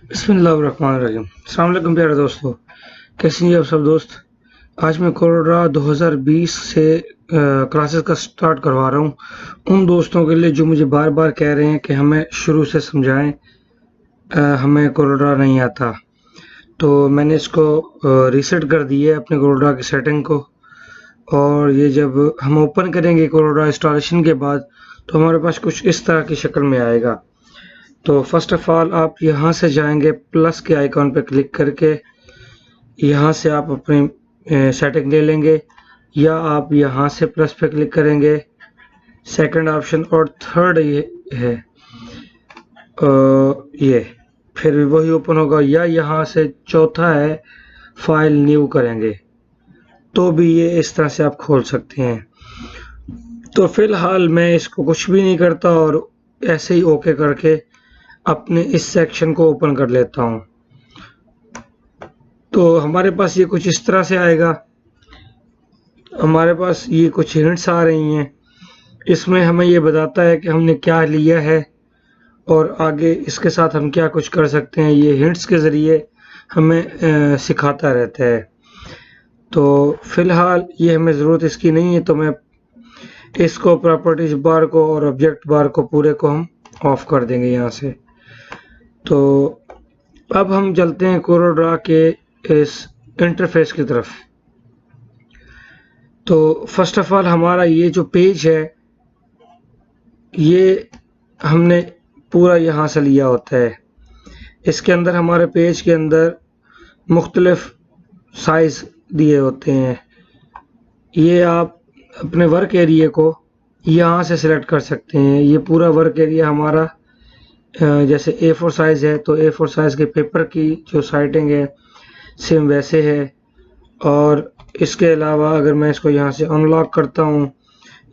बिस्मिल्लाहिर्रहमानिर्रहीम। अस्सलाम वालेकुम प्यारे दोस्तों, कैसे हैं आप सब दोस्त। आज मैं कोरोडा 2020 से क्लासेस का स्टार्ट करवा रहा हूँ उन दोस्तों के लिए जो मुझे बार बार कह रहे हैं कि हमें शुरू से समझाएं, हमें कोरोडा नहीं आता। तो मैंने इसको रीसेट कर दिया है अपने कोरोडा की सेटिंग को, और ये जब हम ओपन करेंगे कोरोडा इंस्टॉलेशन के बाद तो हमारे पास कुछ इस तरह की शक्ल में आएगा। तो फर्स्ट ऑफ ऑल आप यहाँ से जाएंगे, प्लस के आइकॉन पर क्लिक करके यहाँ से आप अपनी सेटिंग ले लेंगे, या आप यहाँ से प्लस पे क्लिक करेंगे सेकंड ऑप्शन, और थर्ड ये है ये फिर भी वही ओपन होगा, या यहाँ से चौथा है फाइल न्यू करेंगे तो भी ये इस तरह से आप खोल सकते हैं। तो फिलहाल मैं इसको कुछ भी नहीं करता और ऐसे ही ओके करके अपने इस सेक्शन को ओपन कर लेता हूँ। तो हमारे पास ये कुछ इस तरह से आएगा। हमारे पास ये कुछ हिंट्स आ रही हैं, इसमें हमें ये बताता है कि हमने क्या लिया है और आगे इसके साथ हम क्या कुछ कर सकते हैं। ये हिंट्स के ज़रिए हमें सिखाता रहता है। तो फ़िलहाल ये हमें ज़रूरत इसकी नहीं है, तो मैं इसको प्रॉपर्टीज बार को और ऑब्जेक्ट बार को पूरे को हम ऑफ कर देंगे यहाँ से। तो अब हम चलते हैं कोरोडा के इस इंटरफेस की तरफ। तो फर्स्ट ऑफ ऑल हमारा ये जो पेज है ये हमने पूरा यहाँ से लिया होता है। इसके अंदर हमारे पेज के अंदर मुख्तलिफ साइज़ दिए होते हैं। ये आप अपने वर्क एरिया को यहाँ से सिलेक्ट कर सकते हैं। ये पूरा वर्क एरिया हमारा जैसे A4 साइज़ है तो A4 साइज़ के पेपर की जो साइटिंग है सेम वैसे है। और इसके अलावा अगर मैं इसको यहाँ से अनलॉक करता हूँ,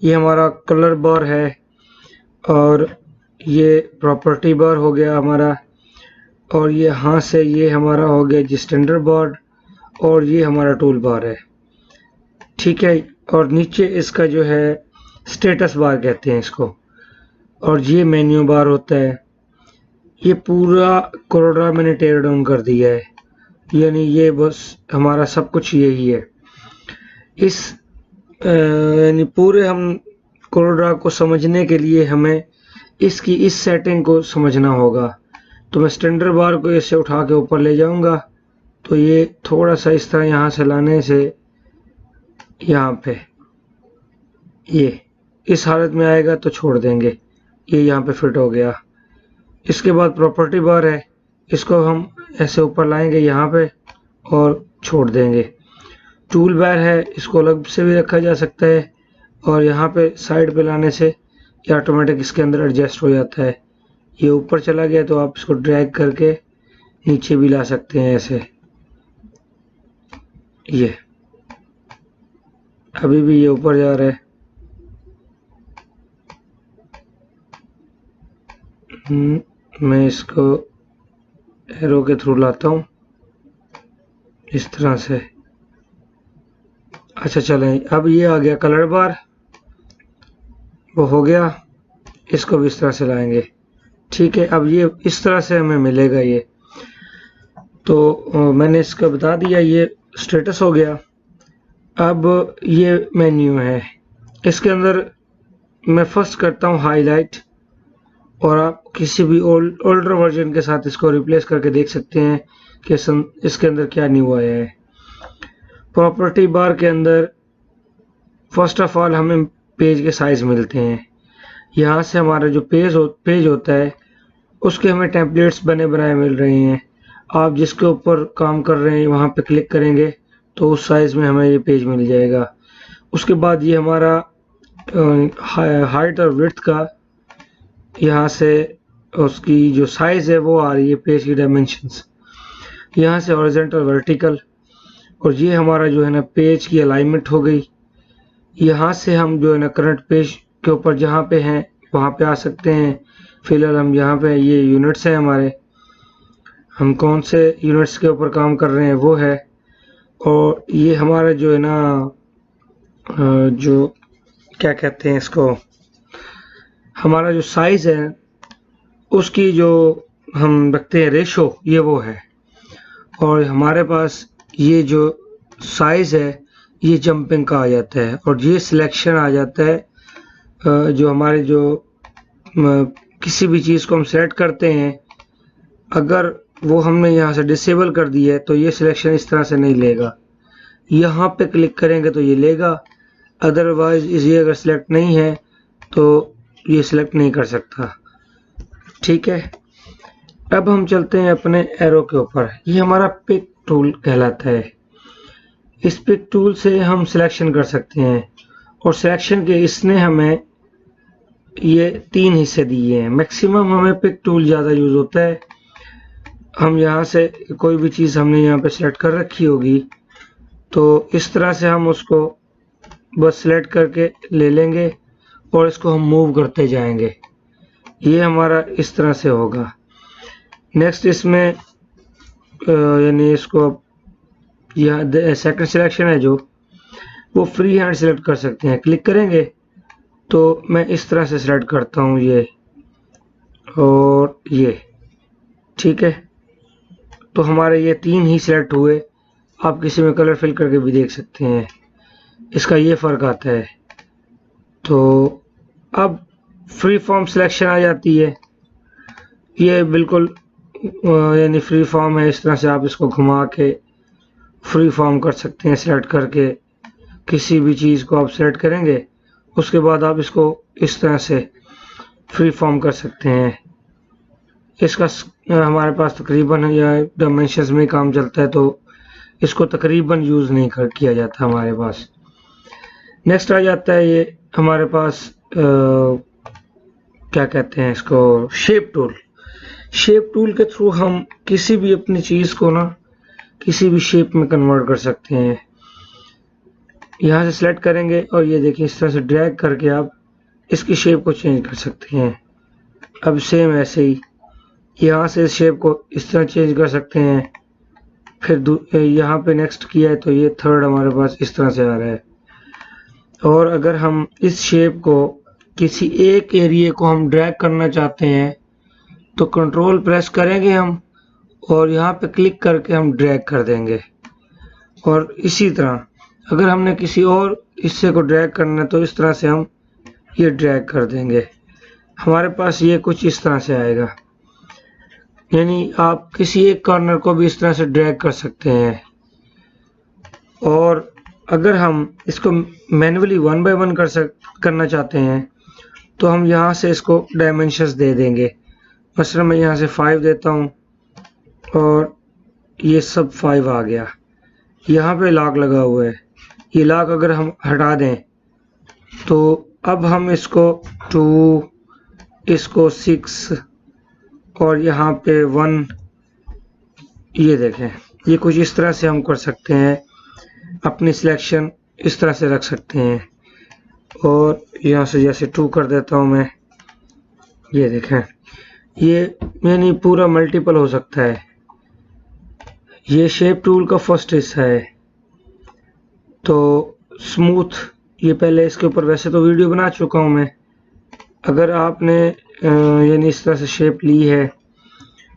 ये हमारा कलर बार है और ये प्रॉपर्टी बार हो गया हमारा, और ये यहाँ से ये हमारा हो गया जी स्टैंडर्ड बार, और ये हमारा टूल बार है, ठीक है। और नीचे इसका जो है स्टेटस बार कहते हैं इसको, और ये मेन्यू बार होता है। ये पूरा कोरोडा मैंने टेयर डाउन कर दिया है, यानी ये बस हमारा सब कुछ यही है। इस यानी पूरे हम कोरोडा को समझने के लिए हमें इसकी इस सेटिंग को समझना होगा। तो मैं स्टैंडर्ड बार को इससे उठा के ऊपर ले जाऊंगा, तो ये थोड़ा सा इस तरह यहाँ से लाने से यहाँ पे ये इस हालत में आएगा तो छोड़ देंगे, ये यहाँ पे फिट हो गया। इसके बाद प्रॉपर्टी बार है, इसको हम ऐसे ऊपर लाएंगे यहाँ पे और छोड़ देंगे। टूल बार है, इसको अलग से भी रखा जा सकता है, और यहाँ पे साइड पे लाने से ये ऑटोमेटिक इसके अंदर एडजस्ट हो जाता है। ये ऊपर चला गया तो आप इसको ड्रैग करके नीचे भी ला सकते हैं ऐसे। ये अभी भी ये ऊपर जा रहा है। मैं इसको एरो के थ्रू लाता हूँ इस तरह से। अच्छा चलें, अब ये आ गया कलर बार, वो हो गया। इसको भी इस तरह से लाएंगे, ठीक है। अब ये इस तरह से हमें मिलेगा ये। तो मैंने इसका बता दिया, ये स्टेटस हो गया। अब ये मेन्यू है, इसके अंदर मैं फर्स्ट करता हूँ हाईलाइट, और आप किसी भी ओल्डर वर्जन के साथ इसको रिप्लेस करके देख सकते हैं कि इसके अंदर क्या न्यू आया है। प्रॉपर्टी बार के अंदर फर्स्ट ऑफ ऑल हमें पेज के साइज़ मिलते हैं। यहाँ से हमारा जो पेज होता है उसके हमें टेम्पलेट्स बने बनाए मिल रहे हैं। आप जिसके ऊपर काम कर रहे हैं वहाँ पे क्लिक करेंगे तो उस साइज़ में हमें ये पेज मिल जाएगा। उसके बाद ये हमारा हाइट और विड्थ का यहाँ से उसकी जो साइज़ है वो आ रही है, पेज की डायमेंशंस यहाँ से हॉरिजॉन्टल वर्टिकल, और ये हमारा जो है ना पेज की अलाइनमेंट हो गई। यहाँ से हम जो है ना करंट पेज के ऊपर जहाँ पे हैं वहाँ पे आ सकते हैं। फिलहाल हम यहाँ पे ये यूनिट्स हैं हमारे, हम कौन से यूनिट्स के ऊपर काम कर रहे हैं वो है। और ये हमारा जो है ना जो क्या कहते हैं इसको, हमारा जो साइज़ है उसकी जो हम रखते हैं रेशो, ये वो है। और हमारे पास ये जो साइज़ है ये जंपिंग का आ जाता है, और ये सिलेक्शन आ जाता है जो हमारे जो किसी भी चीज़ को हम सेलेक्ट करते हैं, अगर वो हमने यहाँ से डिसेबल कर दी है तो ये सिलेक्शन इस तरह से नहीं लेगा। यहाँ पे क्लिक करेंगे तो ये लेगा, अदरवाइज ये अगर सिलेक्ट नहीं है तो ये सिलेक्ट नहीं कर सकता। ठीक है, अब हम चलते हैं अपने एरो के ऊपर। ये हमारा पिक टूल कहलाता है। इस पिक टूल से हम सिलेक्शन कर सकते हैं, और सिलेक्शन के इसने हमें ये 3 हिस्से दिए हैं। मैक्सिमम हमें पिक टूल ज़्यादा यूज़ होता है। हम यहाँ से कोई भी चीज़ हमने यहाँ पे सिलेक्ट कर रखी होगी तो इस तरह से हम उसको बस सिलेक्ट करके ले लेंगे और इसको हम मूव करते जाएंगे। ये हमारा इस तरह से होगा। नेक्स्ट इसमें यानी इसको यहाँ सेकंड सिलेक्शन है जो वो फ्री हैंड सिलेक्ट कर सकते हैं। क्लिक करेंगे तो मैं इस तरह से सिलेक्ट करता हूँ ये और ये। ठीक है, तो हमारे ये 3 ही सिलेक्ट हुए। आप किसी में कलर फिल करके भी देख सकते हैं, इसका ये फ़र्क आता है। तो अब फ्री फॉर्म सिलेक्शन आ जाती है। ये बिल्कुल यानी फ्री फॉर्म है। इस तरह से आप इसको घुमा के फ्री फॉर्म कर सकते हैं। सिलेक्ट करके किसी भी चीज़ को आप सिलेक्ट करेंगे, उसके बाद आप इसको इस तरह से फ्री फॉर्म कर सकते हैं। इसका हमारे पास तकरीबन या डायमेंशंस में काम चलता है, तो इसको तकरीबन यूज़ नहीं किया जाता हमारे पास। नेक्स्ट आ जाता है ये हमारे पास क्या कहते हैं इसको, शेप टूल। शेप टूल के थ्रू हम किसी भी अपनी चीज़ को ना किसी भी शेप में कन्वर्ट कर सकते हैं। यहाँ से सिलेक्ट करेंगे और ये देखिए इस तरह से ड्रैग करके आप इसकी शेप को चेंज कर सकते हैं। अब सेम ऐसे ही यहाँ से इस शेप को इस तरह चेंज कर सकते हैं। फिर यहाँ पे नेक्स्ट किया है तो ये थर्ड हमारे पास इस तरह से आ रहा है। और अगर हम इस शेप को किसी एक एरिया को हम ड्रैग करना चाहते हैं तो कंट्रोल प्रेस करेंगे हम और यहाँ पे क्लिक करके हम ड्रैग कर देंगे। और इसी तरह अगर हमने किसी और हिस्से को ड्रैग करना है तो इस तरह से हम ये ड्रैग कर देंगे। हमारे पास ये कुछ इस तरह से आएगा। यानी आप किसी एक कॉर्नर को भी इस तरह से ड्रैग कर सकते हैं। और अगर हम इसको मैन्युअली 1 बाय 1 करना चाहते हैं तो हम यहाँ से इसको डायमेंशंस दे देंगे। मसलन मैं यहाँ से 5 देता हूँ और ये सब 5 आ गया। यहाँ पे लॉक लगा हुआ है, ये लॉक अगर हम हटा दें तो अब हम इसको 2, इसको 6 और यहाँ पे 1, ये देखें, ये कुछ इस तरह से हम कर सकते हैं। अपनी सिलेक्शन इस तरह से रख सकते हैं। और यहाँ से जैसे 2 कर देता हूँ मैं, ये देखें, ये यानी पूरा मल्टीपल हो सकता है। ये शेप टूल का फर्स्ट हिस्सा है। तो स्मूथ, ये पहले इसके ऊपर वैसे तो वीडियो बना चुका हूँ मैं। अगर आपने यानी इस तरह से शेप ली है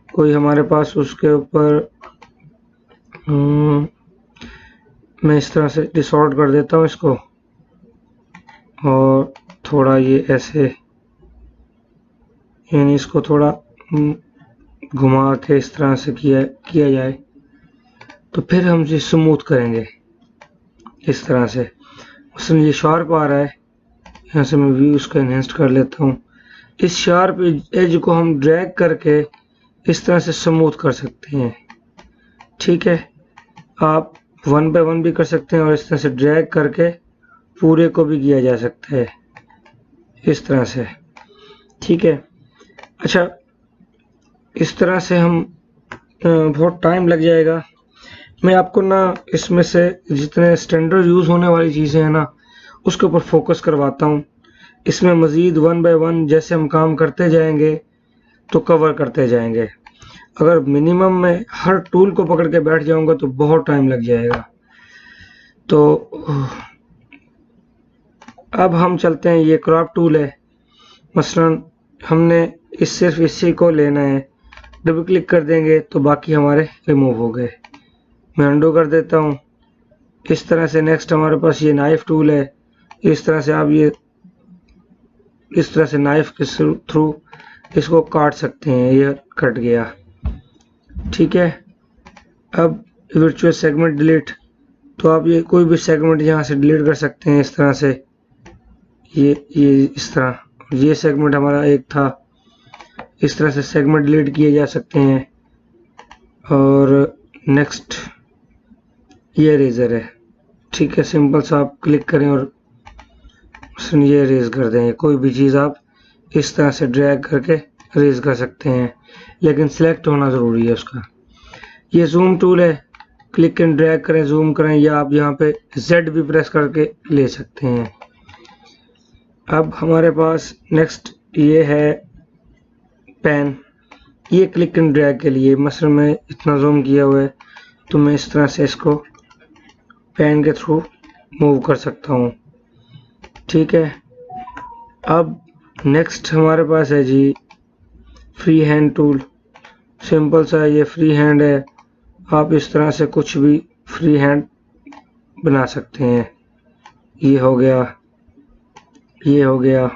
कोई हमारे पास, उसके ऊपर मैं इस तरह से डिसऑर्डर कर देता हूँ इसको और थोड़ा ये ऐसे यानी इसको थोड़ा घुमा के इस तरह से किया जाए तो फिर हम इसे स्मूथ करेंगे इस तरह से। मसलन ये शार्प आ रहा है, यहाँ से मैं व्यू उसका एनहेंस कर लेता हूँ। इस शार्प एज को हम ड्रैग करके इस तरह से स्मूथ कर सकते हैं। ठीक है, आप 1 बाय 1 भी कर सकते हैं और इस तरह से ड्रैग करके पूरे को भी किया जा सकता है इस तरह से। ठीक है, अच्छा, इस तरह से हम बहुत टाइम लग जाएगा। मैं आपको ना इसमें से जितने स्टैंडर्ड यूज़ होने वाली चीज़ें हैं ना उसके ऊपर फोकस करवाता हूँ। इसमें मज़ीद 1 बाय 1 जैसे हम काम करते जाएंगे तो कवर करते जाएंगे। अगर मिनिमम में हर टूल को पकड़ के बैठ जाऊंगा तो बहुत टाइम लग जाएगा। तो अब हम चलते हैं, ये क्रॉप टूल है। मसलन हमने सिर्फ इसी को लेना है डबल क्लिक कर देंगे तो बाकी हमारे रिमूव हो गए। मैं अंडू कर देता हूँ। इस तरह से नेक्स्ट हमारे पास ये नाइफ टूल है। इस तरह से आप ये इस तरह से नाइफ के थ्रू इसको काट सकते हैं। ये कट गया, ठीक है। अब वर्चुअल सेगमेंट डिलीट, तो आप ये कोई भी सेगमेंट यहाँ से डिलीट कर सकते हैं इस तरह से। ये इस तरह ये सेगमेंट हमारा एक था, इस तरह से सेगमेंट डिलीट किए जा सकते हैं। और नेक्स्ट ये इरेजर है, ठीक है। सिंपल सा आप क्लिक करें और ये इरेज कर देंगे। कोई भी चीज़ आप इस तरह से ड्रैग करके इरेज कर सकते हैं, लेकिन सिलेक्ट होना ज़रूरी है उसका। ये जूम टूल है, क्लिक एंड ड्रैग करें, जूम करें, या आप यहाँ पे Z भी प्रेस करके ले सकते हैं। अब हमारे पास नेक्स्ट ये है पेन। ये क्लिक एंड ड्रैग के लिए, मसलन मैं इतना जूम किया हुआ है तो मैं इस तरह से इसको पेन के थ्रू मूव कर सकता हूँ, ठीक है। अब नेक्स्ट हमारे पास है जी फ्री हैंड टूल। सिंपल सा ये फ्री हैंड है, आप इस तरह से कुछ भी फ्री हैंड बना सकते हैं। ये हो गया, ये हो गया।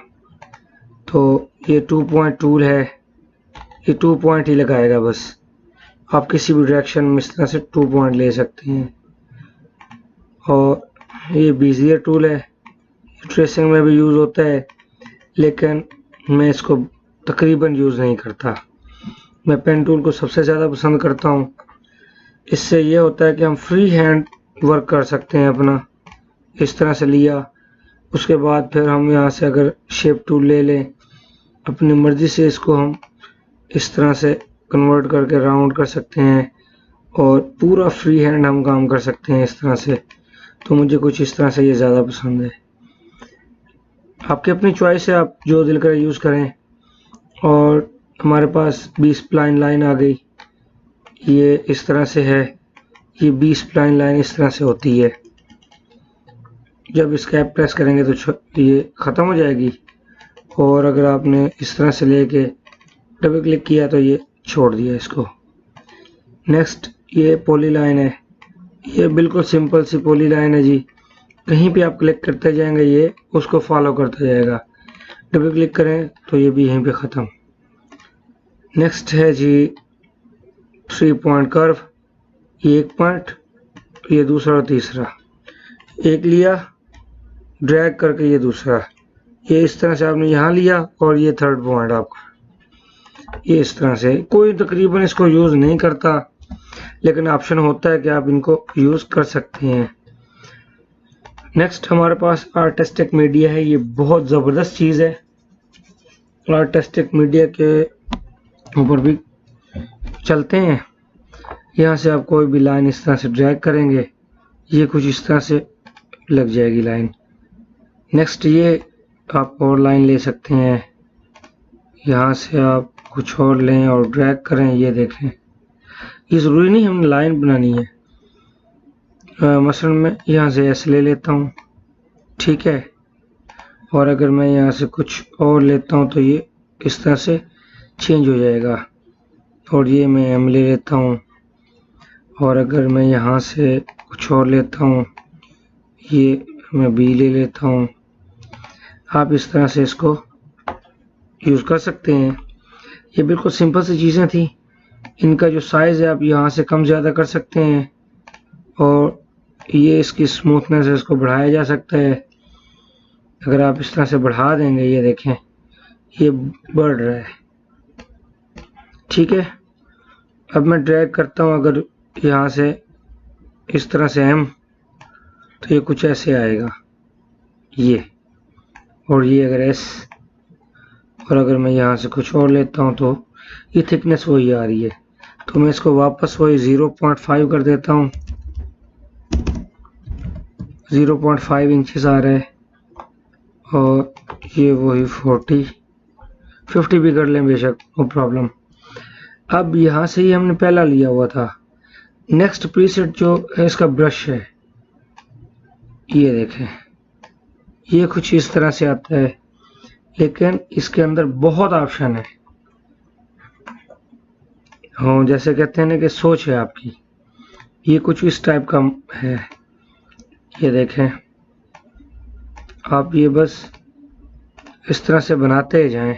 तो ये 2 पॉइंट टूल है, ये 2 पॉइंट ही लगाएगा बस। आप किसी भी डायरेक्शन में इस तरह से 2 पॉइंट ले सकते हैं। और ये बीजियर टूल है, ट्रेसिंग में भी यूज़ होता है, लेकिन मैं इसको तकरीबन यूज़ नहीं करता। मैं पेन टूल को सबसे ज़्यादा पसंद करता हूँ। इससे ये होता है कि हम फ्री हैंड वर्क कर सकते हैं अपना। इस तरह से लिया, उसके बाद फिर हम यहाँ से अगर शेप टूल ले लें, अपनी मर्ज़ी से इसको हम इस तरह से कन्वर्ट करके राउंड कर सकते हैं और पूरा फ्री हैंड हम काम कर सकते हैं इस तरह से। तो मुझे कुछ इस तरह से ये ज़्यादा पसंद है। आपकी अपनी चॉइस है, आप जो दिल करे यूज़ करें। और हमारे पास 20 स्प्लाइन लाइन आ गई। ये इस तरह से है, ये 20 स्प्लाइन लाइन इस तरह से होती है। जब इसका प्रेस करेंगे तो ये ख़त्म हो जाएगी, और अगर आपने इस तरह से लेके डबल क्लिक किया तो ये छोड़ दिया इसको। नेक्स्ट ये पॉली लाइन है, ये बिल्कुल सिंपल सी पॉली लाइन है जी। कहीं भी आप क्लिक करते जाएंगे ये उसको फॉलो करता जाएगा। डबल क्लिक करें तो ये भी यहीं पे ख़त्म। नेक्स्ट है जी 3 पॉइंट कर्व। ये एक पॉइंट, ये दूसरा और तीसरा, एक लिया ड्रैग करके, ये दूसरा, ये इस तरह से आपने यहाँ लिया, और ये 3rd पॉइंट आपका। ये इस तरह से कोई तकरीबन इसको यूज़ नहीं करता, लेकिन ऑप्शन होता है कि आप इनको यूज़ कर सकते हैं। नेक्स्ट हमारे पास आर्टिस्टिक मीडिया है। ये बहुत ज़बरदस्त चीज़ है। आर्टिस्टिक मीडिया के ऊपर भी चलते हैं। यहाँ से आप कोई भी लाइन इस तरह से ड्रैग करेंगे, ये कुछ इस तरह से लग जाएगी लाइन। नेक्स्ट ये आप और लाइन ले सकते हैं, यहाँ से आप कुछ और लें और ड्रैग करें। ये देखें, ये ज़रूरी नहीं हमने लाइन बनानी है। मसलन मैं यहाँ से ऐसे ले लेता हूँ, ठीक है। और अगर मैं यहाँ से कुछ और लेता हूँ तो ये इस तरह से चेंज हो जाएगा। और ये मैं M ले लेता हूँ, और अगर मैं यहाँ से कुछ और लेता हूँ, ये मैं B ले लेता हूँ। आप इस तरह से इसको यूज़ कर सकते हैं। ये बिल्कुल सिंपल सी चीज़ें थी। इनका जो साइज़ है आप यहाँ से कम ज़्यादा कर सकते हैं, और ये इसकी स्मूथनेस है, इसको बढ़ाया जा सकता है। अगर आप इस तरह से बढ़ा देंगे, ये देखें ये बढ़ रहा है, ठीक है। अब मैं ड्रैग करता हूँ, अगर यहाँ से इस तरह से M, तो ये कुछ ऐसे आएगा ये, और ये अगर S, और अगर मैं यहाँ से कुछ और लेता हूँ तो ये थिकनेस वही आ रही है। तो मैं इसको वापस वही 0.5 कर देता हूँ। 0.5 इंचेस आ रहा है, और ये वही 50 भी कर लें बेशक, नो प्रॉब्लम। अब यहाँ से ही हमने पहला लिया हुआ था। नेक्स्ट प्रीसेट जो है इसका ब्रश है, ये देखें ये कुछ इस तरह से आता है, लेकिन इसके अंदर बहुत ऑप्शन है। हाँ, जैसे कहते हैं ना कि सोच है आपकी, ये कुछ इस टाइप का है। ये देखें, आप ये बस इस तरह से बनाते जाएं,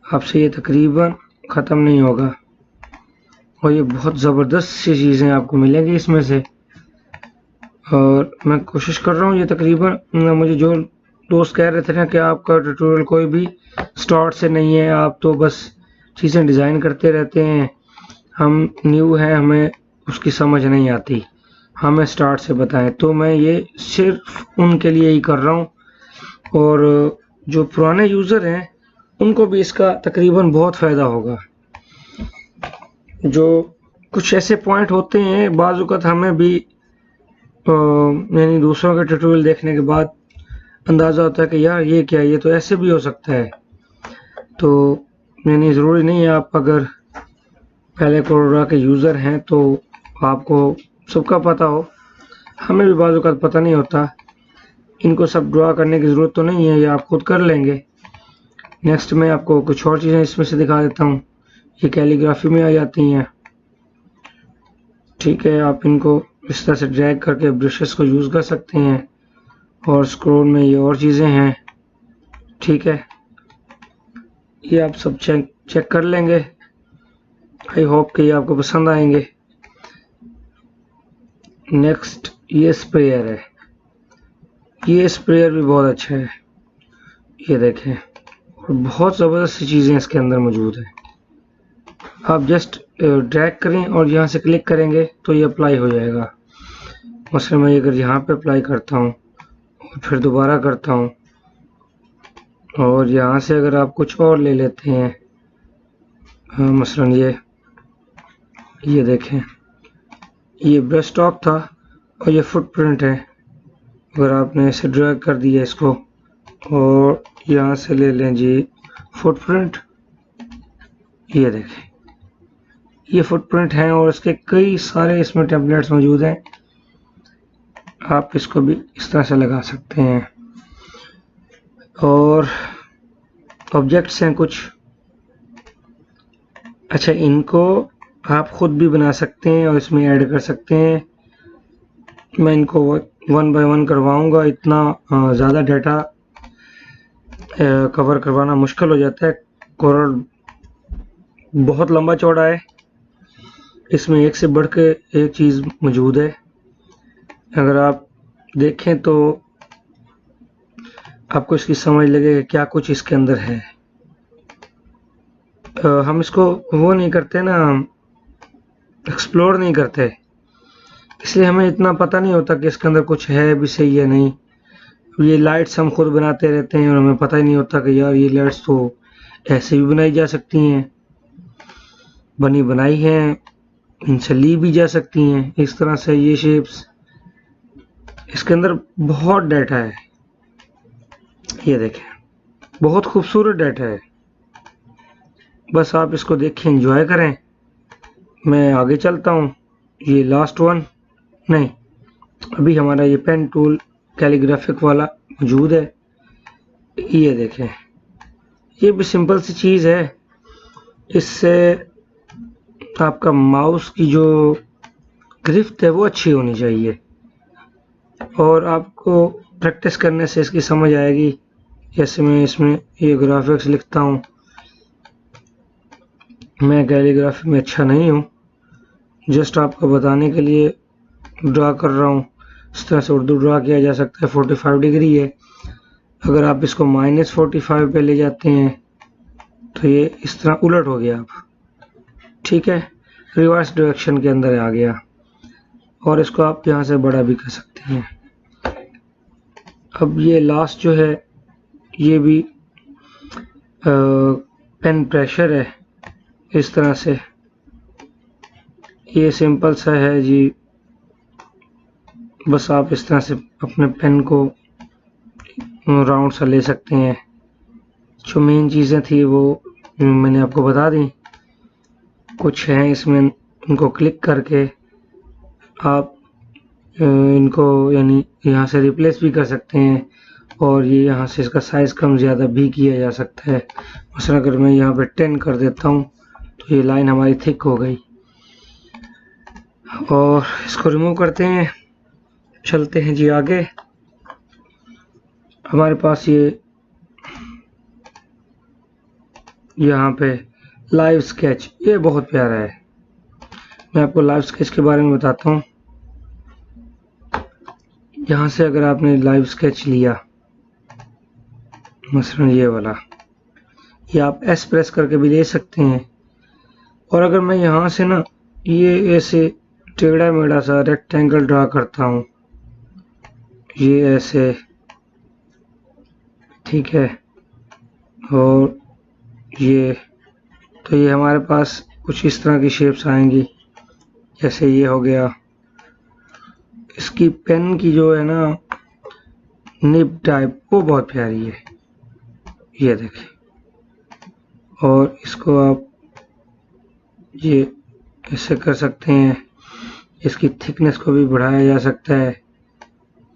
आपसे ये तकरीबन ख़त्म नहीं होगा। और ये बहुत ज़बरदस्त सी चीज़ें आपको मिलेंगी इसमें से। और मैं कोशिश कर रहा हूँ, ये तकरीबन मुझे जो दोस्त कह रहे थे ना कि आपका ट्यूटोरियल कोई भी स्टार्ट से नहीं है, आप तो बस चीज़ें डिज़ाइन करते रहते हैं, हम न्यू हैं, हमें उसकी समझ नहीं आती, हमें स्टार्ट से बताएं। तो मैं ये सिर्फ उनके लिए ही कर रहा हूँ, और जो पुराने यूज़र हैं उनको भी इसका तकरीबन बहुत फ़ायदा होगा। जो कुछ ऐसे पॉइंट होते हैं बाज़ वक़्त हमें भी यानी दूसरों के ट्यूटोरियल देखने के बाद अंदाज़ा होता है कि यार ये क्या है, ये तो ऐसे भी हो सकता है। तो यानी ज़रूरी नहीं है आप अगर पहले कोरोडा के यूज़र हैं तो आपको सबका पता हो, हमें भी बाज़ वक़्त पता नहीं होता। इनको सब ड्रा करने की ज़रूरत तो नहीं है, ये आप खुद कर लेंगे। नेक्स्ट मैं आपको कुछ और चीज़ें इसमें से दिखा देता हूँ। ये कैलीग्राफी में आ जाती हैं, ठीक है। आप इनको इस तरह से ड्रैग करके ब्रशेस को यूज़ कर सकते हैं, और स्क्रोल में ये और चीज़ें हैं, ठीक है। ये आप सब चेक कर लेंगे। आई होप कि ये आपको पसंद आएंगे। नेक्स्ट ये स्प्रेयर है, ये स्प्रेयर भी बहुत अच्छा है, ये देखें, और बहुत ज़बरदस्त सी चीज़ें इसके अंदर मौजूद है। आप जस्ट ड्रैग करें और यहाँ से क्लिक करेंगे तो ये अप्लाई हो जाएगा। मसलन मैं अगर यहाँ पे अप्लाई करता हूँ और फिर दोबारा करता हूँ, और यहाँ से अगर आप कुछ और ले लेते हैं, मसलन ये देखें, ये ब्रश स्ट्रोक था और ये फुटप्रिंट है। अगर आपने इसे ड्रैग कर दिया इसको और यहाँ से ले लें जी फुटप्रिंट, ये देखें, ये फुटप्रिंट हैं और इसके कई सारे इसमें टेम्पलेट्स मौजूद हैं। आप इसको भी इस तरह से लगा सकते हैं। और ऑब्जेक्ट्स हैं कुछ, अच्छा, इनको आप खुद भी बना सकते हैं और इसमें ऐड कर सकते हैं। मैं इनको 1 बाय 1 करवाऊंगा, इतना ज़्यादा डाटा कवर करवाना मुश्किल हो जाता है। कोरल बहुत लंबा चौड़ा है, इसमें एक से बढ़ के एक चीज़ मौजूद है। अगर आप देखें तो आपको इसकी समझ लगेगा क्या कुछ इसके अंदर है। हम इसको वो नहीं करते ना, एक्सप्लोर नहीं करते, इसलिए हमें इतना पता नहीं होता कि इसके अंदर कुछ है भी सही या नहीं। ये लाइट्स हम खुद बनाते रहते हैं और हमें पता ही नहीं होता कि यार ये लाइट्स तो ऐसे भी बनाई जा सकती हैं, बनी बनाई हैं, इनसे ली भी जा सकती हैं इस तरह से। ये शेप्स, इसके अंदर बहुत डाटा है, ये देखें, बहुत खूबसूरत डाटा है। बस आप इसको देखें, एंजॉय करें। मैं आगे चलता हूँ। ये लास्ट वन नहीं, अभी हमारा ये पेन टूल कैलीग्राफिक वाला मौजूद है। ये देखें, ये भी सिंपल सी चीज़ है। इससे आपका माउस की जो गिरफ्त है वो अच्छी होनी चाहिए, और आपको प्रैक्टिस करने से इसकी समझ आएगी। जैसे मैं इसमें ये ग्राफिक्स लिखता हूँ, मैं कैलीग्राफी में अच्छा नहीं हूँ, जस्ट आपको बताने के लिए ड्रा कर रहा हूँ। इस तरह से उर्दू ड्रा किया जा सकता है। 45 डिग्री है, अगर आप इसको -45 पे ले जाते हैं तो ये इस तरह उलट हो गया, आप ठीक है, रिवर्स डायरेक्शन के अंदर आ गया। और इसको आप यहाँ से बड़ा भी कर सकते हैं। अब ये लास्ट जो है ये भी पेन प्रेशर है, इस तरह से। ये सिंपल सा है जी, बस आप इस तरह से अपने पेन को राउंड सा ले सकते हैं। जो मेन चीज़ें थी वो मैंने आपको बता दी। कुछ हैं इसमें, इनको क्लिक करके आप इनको यानी यहाँ से रिप्लेस भी कर सकते हैं, और ये यहाँ से इसका साइज़ कम ज़्यादा भी किया जा सकता है। मसलन अगर मैं यहाँ पे 10 कर देता हूँ तो ये लाइन हमारी थिक हो गई और इसको रिमूव करते हैं। चलते हैं जी आगे। हमारे पास ये यहाँ पे लाइव स्केच, ये बहुत प्यारा है। मैं आपको लाइव स्केच के बारे में बताता हूँ। यहाँ से अगर आपने लाइव स्केच लिया, मसलन ये वाला, ये आप एस प्रेस करके भी ले सकते हैं। और अगर मैं यहाँ से ना ये ऐसे टेढ़ा मेढ़ा सा रेक्टेंगल ड्रा करता हूँ, ये ऐसे, ठीक है, और ये, तो ये हमारे पास कुछ इस तरह की शेप्स आएंगी। जैसे ये हो गया। इसकी पेन की जो है ना निब टाइप, वो बहुत प्यारी है, ये देखिए। और इसको आप ये ऐसे कर सकते हैं। इसकी थिकनेस को भी बढ़ाया जा सकता है,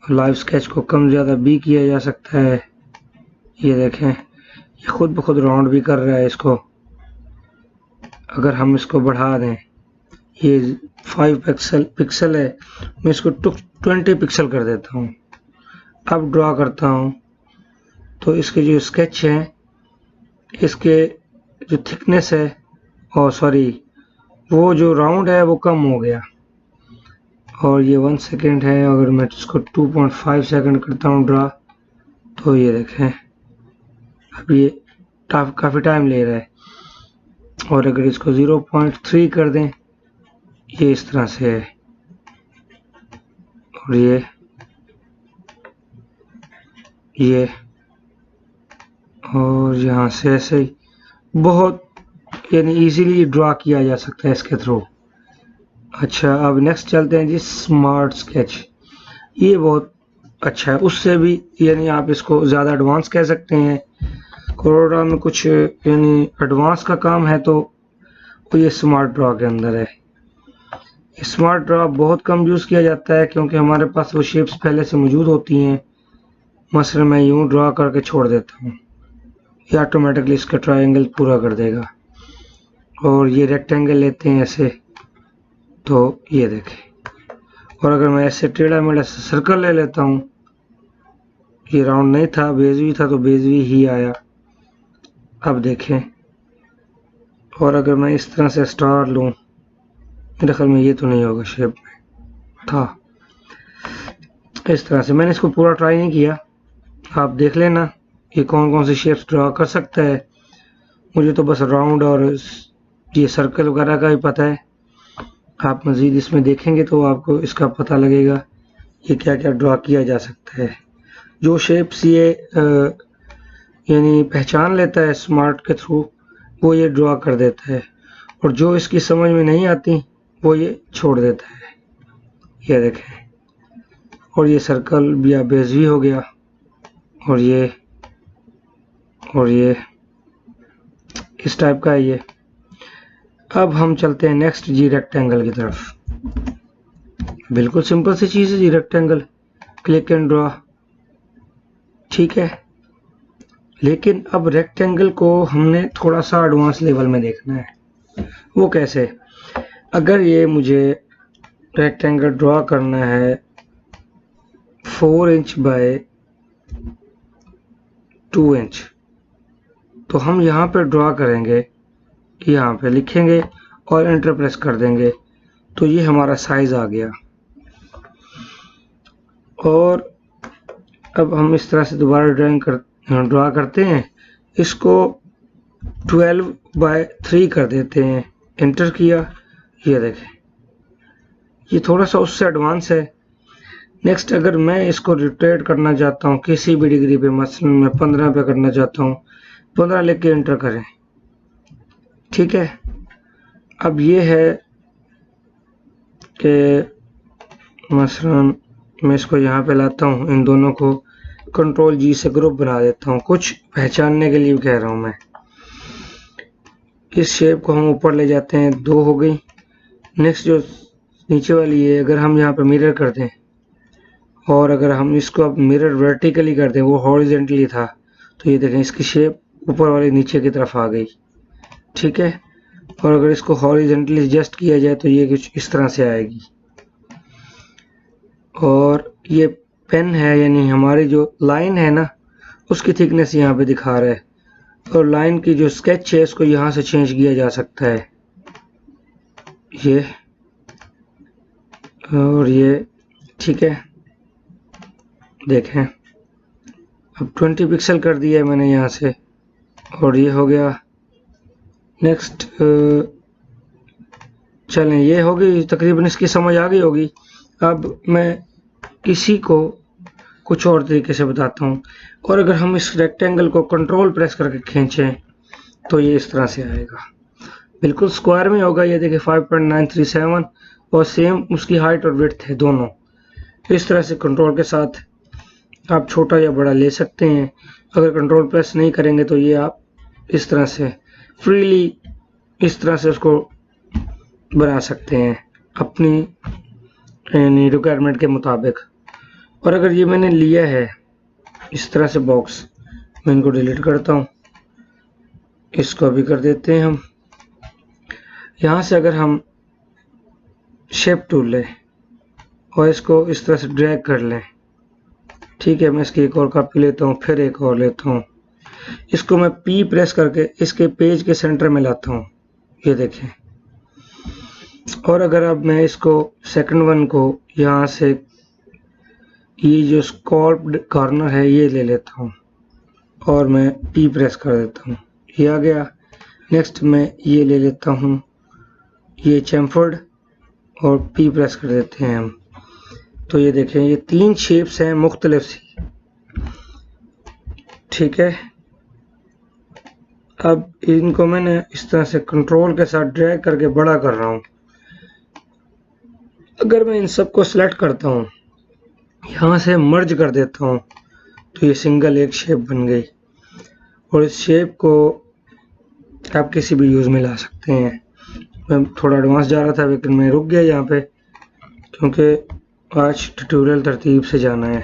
लाइव स्केच को कम ज़्यादा भी किया जा सकता है। ये देखें, ये खुद ब खुद राउंड भी कर रहा है इसको। अगर हम इसको बढ़ा दें, ये 5 पिक्सल है, मैं इसको 20 पिक्सल कर देता हूँ। अब ड्रा करता हूँ तो इसके जो स्केच हैं, इसके जो थिकनेस है, और सॉरी, वो जो राउंड है वो कम हो गया। और ये 1 सेकेंड है। अगर मैं इसको 2.5 सेकेंड करता हूँ ड्रा, तो ये देखें अब ये काफ़ी टाइम ले रहा है। और अगर इसको 0.3 कर दें, ये इस तरह से है। और ये और यहाँ से ऐसे ही बहुत, यानी इजीली ड्रा किया जा सकता है इसके थ्रू। अच्छा, अब नेक्स्ट चलते हैं जी स्मार्ट स्केच। ये बहुत अच्छा है, उससे भी यानी आप इसको ज़्यादा एडवांस कह सकते हैं। कोरोना में कुछ यानी एडवांस का काम है तो ये स्मार्ट ड्रा के अंदर है। स्मार्ट ड्रा बहुत कम यूज़ किया जाता है क्योंकि हमारे पास वो शेप्स पहले से मौजूद होती हैं। मसलन मैं यूँ ड्रा करके छोड़ देता हूँ, ये ऑटोमेटिकली इसका ट्रायंगल पूरा कर देगा। और ये रेक्टेंगल लेते हैं ऐसे, तो ये देखें। और अगर मैं ऐसे टेढ़ा मेढ़ा सर्कल ले लेता हूँ, ये राउंड नहीं था, बेजवी था, तो बेजवी ही आया। अब देखें। और अगर मैं इस तरह से स्टार लूँ, मेरे ख्याल में ये तो नहीं होगा, शेप में था इस तरह से। मैंने इसको पूरा ट्राई नहीं किया, आप देख लेना ये कौन कौन से शेप्स ड्रा कर सकता है। मुझे तो बस राउंड और ये सर्कल वगैरह का ही पता है। आप मज़ीद इसमें देखेंगे तो आपको इसका पता लगेगा ये क्या क्या ड्रा किया जा सकता है। जो शेप्स ये यानी पहचान लेता है स्मार्ट के थ्रू, वो ये ड्रा कर देता है। और जो इसकी समझ में नहीं आती वो ये छोड़ देता है। ये देखें। और ये सर्कल या बेजवी हो गया। और ये इस टाइप का है ये। अब हम चलते हैं नेक्स्ट जी रेक्टेंगल की तरफ। बिल्कुल सिंपल सी चीज़ है जी रेक्टेंगल, क्लिक एंड ड्रा, ठीक है। लेकिन अब रेक्टेंगल को हमने थोड़ा सा एडवांस लेवल में देखना है। वो कैसे? अगर ये मुझे रेक्टेंगल ड्रा करना है 4 इंच बाय 2 इंच, तो हम यहाँ पे ड्रा करेंगे, यहाँ पे लिखेंगे और एंटर प्रेस कर देंगे, तो ये हमारा साइज आ गया। और अब हम इस तरह से दोबारा ड्रा करते हैं, इसको 12 बाय 3 कर देते हैं, एंटर किया, ये देखें ये थोड़ा सा उससे एडवांस है। नेक्स्ट अगर मैं इसको रोटेट करना चाहता हूँ किसी भी डिग्री पे, मसलन मैं 15 पे करना चाहता हूँ, 15 लेके एंटर करें, ठीक है। अब ये है कि मसलन मैं इसको यहाँ पे लाता हूँ, इन दोनों को कंट्रोल जी से ग्रुप बना देता हूँ, कुछ पहचानने के लिए कह रहा हूँ मैं। इस शेप को हम ऊपर ले जाते हैं, 2 हो गई। नेक्स्ट जो नीचे वाली है, अगर हम यहाँ पे मिरर कर दें और अगर हम इसको अब मिरर वर्टिकली कर दें, वो हॉरिजेंटली था, तो ये देखें इसकी शेप ऊपर वाली नीचे की तरफ आ गई, ठीक है। और अगर इसको हॉरिजॉन्टली एडजस्ट किया जाए तो ये कुछ इस तरह से आएगी। और ये पेन है, यानी हमारी जो लाइन है ना उसकी थिकनेस यहाँ पे दिखा रहा है, और लाइन की जो स्केच है उसको यहाँ से चेंज किया जा सकता है, ये और ये। ठीक है, देखें अब 20 पिक्सल कर दिया है मैंने यहाँ से, और ये हो गया। नेक्स्ट चलें, ये होगी तकरीबन, इसकी समझ आ गई होगी। अब मैं इसी को कुछ और तरीके से बताता हूँ। और अगर हम इस रेक्टेंगल को कंट्रोल प्रेस करके खींचें तो ये इस तरह से आएगा, बिल्कुल स्क्वायर में होगा। ये देखिए 5.937 और सेम उसकी हाइट और विड्थ है दोनों। इस तरह से कंट्रोल के साथ आप छोटा या बड़ा ले सकते हैं। अगर कंट्रोल प्रेस नहीं करेंगे तो ये आप इस तरह से फ्रीली इस तरह से उसको बना सकते हैं अपनी यानी रिक्वायरमेंट के मुताबिक। और अगर ये मैंने लिया है इस तरह से बॉक्स, मैं इनको डिलीट करता हूँ, इसको भी कर देते हैं हम। यहाँ से अगर हम शेप टूल लें और इसको इस तरह से ड्रैग कर लें, ठीक है, मैं इसकी एक और कॉपी लेता हूँ, फिर एक और लेता हूँ, इसको मैं P प्रेस करके इसके पेज के सेंटर में लाता हूँ, ये देखें। और अगर अब मैं इसको सेकंड वन को यहाँ से ये जो स्कॉर्प्ड कॉर्नर है ये ले लेता हूँ और मैं P प्रेस कर देता हूँ, ये आ गया। नेक्स्ट मैं ये ले लेता हूँ, ये चैम्फर्ड, और P प्रेस कर देते हैं हम। तो ये देखें, ये 3 शेप्स हैं मुख्तलिफ सी, ठीक है। अब इनको मैंने इस तरह से कंट्रोल के साथ ड्रैग करके बड़ा कर रहा हूँ। अगर मैं इन सबको सिलेक्ट करता हूँ, यहाँ से मर्ज कर देता हूँ, तो ये सिंगल एक शेप बन गई। और इस शेप को आप किसी भी यूज़ में ला सकते हैं। मैं थोड़ा एडवांस जा रहा था लेकिन मैं रुक गया यहाँ पे, क्योंकि आज ट्यूटोरियल तरतीब से जाना है।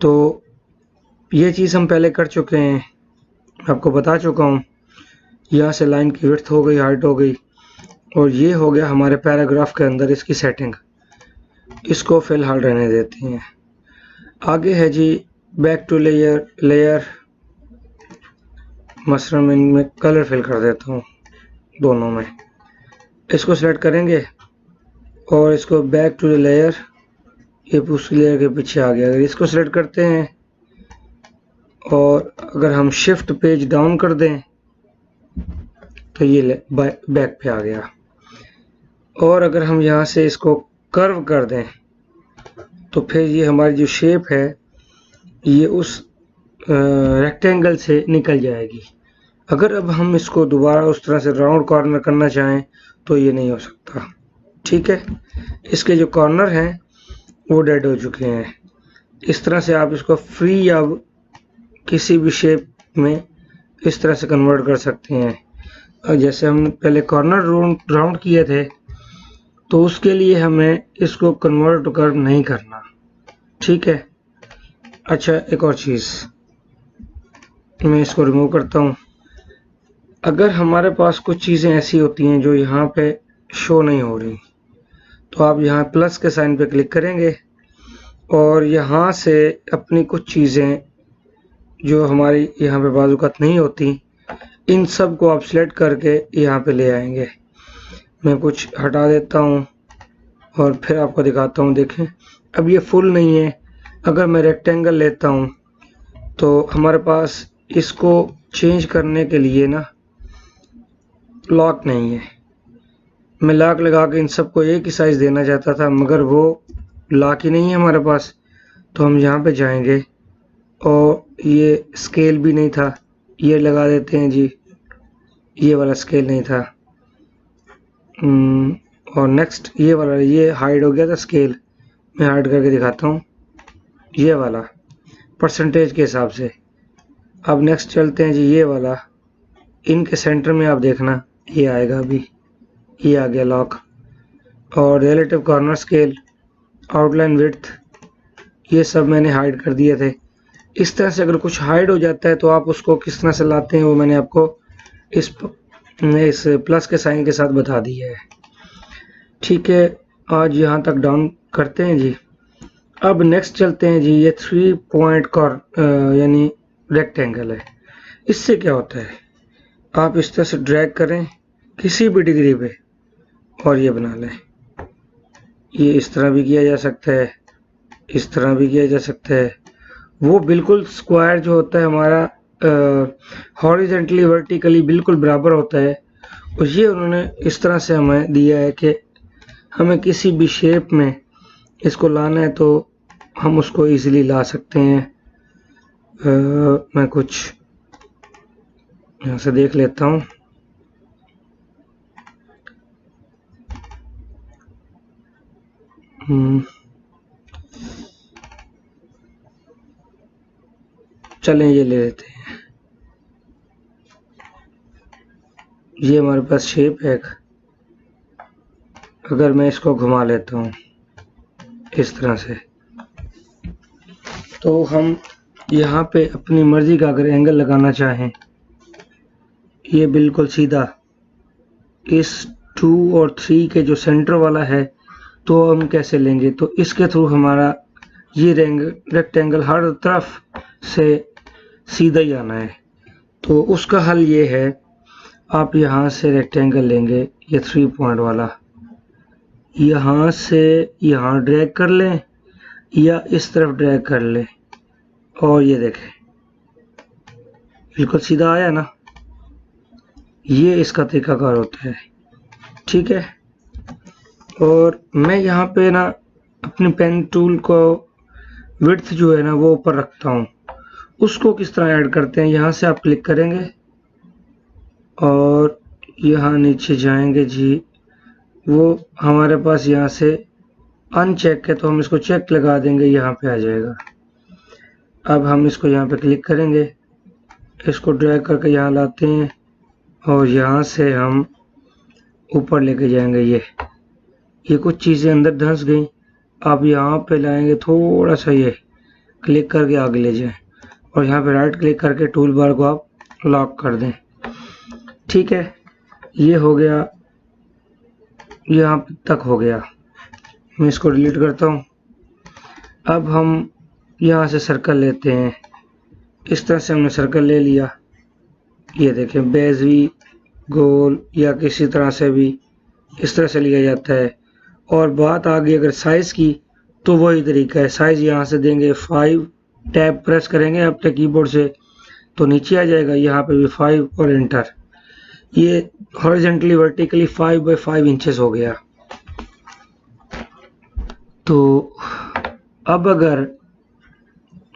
तो ये चीज़ हम पहले कर चुके हैं, आपको बता चुका हूँ। यहाँ से लाइन की विड्थ हो गई, हाइट हो गई, और ये हो गया हमारे पैराग्राफ के अंदर इसकी सेटिंग। इसको फिलहाल रहने देते हैं। आगे है जी बैक टू लेयर। मसलन मैं इनमें कलर फिल कर देता हूँ दोनों में। इसको सेलेक्ट करेंगे और इसको बैक टू लेयर, ये उसी लेयर के पीछे आ गया। अगर इसको सेलेक्ट करते हैं और अगर हम शिफ्ट पेज डाउन कर दें तो ये बैक पे आ गया। और अगर हम यहाँ से इसको कर्व कर दें तो फिर ये हमारी जो शेप है ये उस रेक्टेंगल से निकल जाएगी। अगर अब हम इसको दोबारा उस तरह से राउंड कॉर्नर करना चाहें तो ये नहीं हो सकता, ठीक है। इसके जो कॉर्नर हैं वो डेड हो चुके हैं। इस तरह से आप इसको फ्री या किसी भी शेप में इस तरह से कन्वर्ट कर सकते हैं। और जैसे हम पहले कॉर्नर राउंड किए थे तो उसके लिए हमें इसको कन्वर्ट कर नहीं करना, ठीक है। अच्छा, एक और चीज़, मैं इसको रिमूव करता हूँ। अगर हमारे पास कुछ चीज़ें ऐसी होती हैं जो यहाँ पे शो नहीं हो रही, तो आप यहाँ प्लस के साइन पे क्लिक करेंगे और यहाँ से अपनी कुछ चीज़ें जो हमारी यहाँ पे बाजूकात नहीं होती, इन सब को आप सिलेक्ट करके यहाँ पे ले आएंगे। मैं कुछ हटा देता हूँ और फिर आपको दिखाता हूँ। देखें, अब ये फुल नहीं है। अगर मैं रेक्टेंगल लेता हूँ तो हमारे पास इसको चेंज करने के लिए ना लॉक नहीं है। मैं लॉक लगा के इन सबको एक ही साइज़ देना चाहता था, मगर वो लॉक ही नहीं है हमारे पास। तो हम यहाँ पे जाएंगे और ये स्केल भी नहीं था, ये लगा देते हैं जी, ये वाला स्केल नहीं था। और नेक्स्ट ये वाला, ये हाइड हो गया था स्केल, मैं हाइड करके दिखाता हूँ, ये वाला परसेंटेज के हिसाब से। अब नेक्स्ट चलते हैं जी, ये वाला, इनके सेंटर में आप देखना ये आएगा, अभी ये आ गया लॉक। और relative corner scale, outline width, ये सब मैंने हाइड कर दिए थे। इस तरह से अगर कुछ हाइड हो जाता है तो आप उसको किस तरह से लाते हैं वो मैंने आपको इस ने इस प्लस के साइन के साथ बता दिया है। ठीक है, आज यहाँ तक डाउन करते हैं जी। अब नेक्स्ट चलते हैं जी। ये 3 पॉइंट का यानी रेक्टेंगल है। इससे क्या होता है, आप इस तरह से ड्रैग करें किसी भी डिग्री पे और ये बना लें। ये इस तरह भी किया जा सकता है, इस तरह भी किया जा सकता है। वो बिल्कुल स्क्वायर जो होता है हमारा हॉरिजेंटली वर्टिकली बिल्कुल बराबर होता है। और ये उन्होंने इस तरह से हमें दिया है कि हमें किसी भी शेप में इसको लाना है तो हम उसको इजीली ला सकते हैं। मैं कुछ यहाँ से देख लेता हूँ। चलें ये ले लेते हैं। ये हमारे पास शेप है। अगर मैं इसको घुमा लेता हूँ इस तरह से, तो हम यहाँ पे अपनी मर्जी का अगर एंगल लगाना चाहें, ये बिल्कुल सीधा इस 2 और 3 के जो सेंटर वाला है तो हम कैसे लेंगे, तो इसके थ्रू हमारा ये रेक्टेंगल हर तरफ से सीधा ही आना है। तो उसका हल ये है, आप यहाँ से रेक्टेंगल लेंगे, ये 3 पॉइंट वाला, यहाँ से यहाँ ड्रैग कर लें या इस तरफ ड्रैग कर लें और ये देखें बिल्कुल सीधा आया ना। ये इसका तरीकाकार होता है। ठीक है, और मैं यहाँ पे ना अपनी पेन टूल को विड्थ जो है ना वो ऊपर रखता हूँ। उसको किस तरह ऐड करते हैं, यहाँ से आप क्लिक करेंगे और यहाँ नीचे जाएंगे जी। वो हमारे पास यहाँ से अनचेक है तो हम इसको चेक लगा देंगे, यहाँ पे आ जाएगा। अब हम इसको यहाँ पे क्लिक करेंगे, इसको ड्रैग करके यहाँ लाते हैं और यहाँ से हम ऊपर लेके जाएंगे। ये कुछ चीज़ें अंदर धंस गई। आप यहाँ पे लाएंगे थोड़ा सा, ये क्लिक करके आगे ले जाएं और यहाँ पे राइट क्लिक करके टूल बार को आप लॉक कर दें। ठीक है, ये हो गया, यहाँ तक हो गया। मैं इसको डिलीट करता हूँ। अब हम यहाँ से सर्कल लेते हैं। इस तरह से हमने सर्कल ले लिया। ये देखें, बेज़वी गोल या किसी तरह से भी इस तरह से लिया जाता है। और बात आ गई अगर साइज़ की, तो वही तरीका है। साइज़ यहाँ से देंगे 5, टैब प्रेस करेंगे अपने कीबोर्ड से तो नीचे आ जाएगा। यहाँ पे भी 5 और एंटर। ये हॉरिजेंटली वर्टिकली 5 बाई 5 इंचेस हो गया। तो अब अगर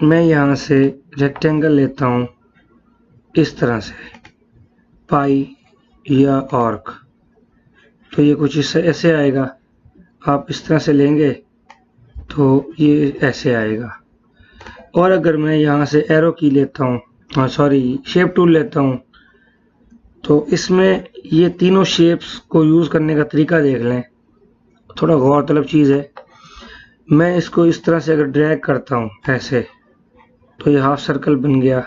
मैं यहाँ से रेक्टेंगल लेता हूँ इस तरह से, पाई या आर्क, तो ये कुछ इससे ऐसे आएगा। आप इस तरह से लेंगे तो ये ऐसे आएगा। और अगर मैं यहाँ से एरो की लेता हूँ, शेप टूल लेता हूँ, तो इसमें ये तीनों शेप्स को यूज़ करने का तरीका देख लें। थोड़ा गौरतलब चीज़ है। मैं इसको इस तरह से अगर ड्रैग करता हूँ ऐसे, तो ये हाफ सर्कल बन गया।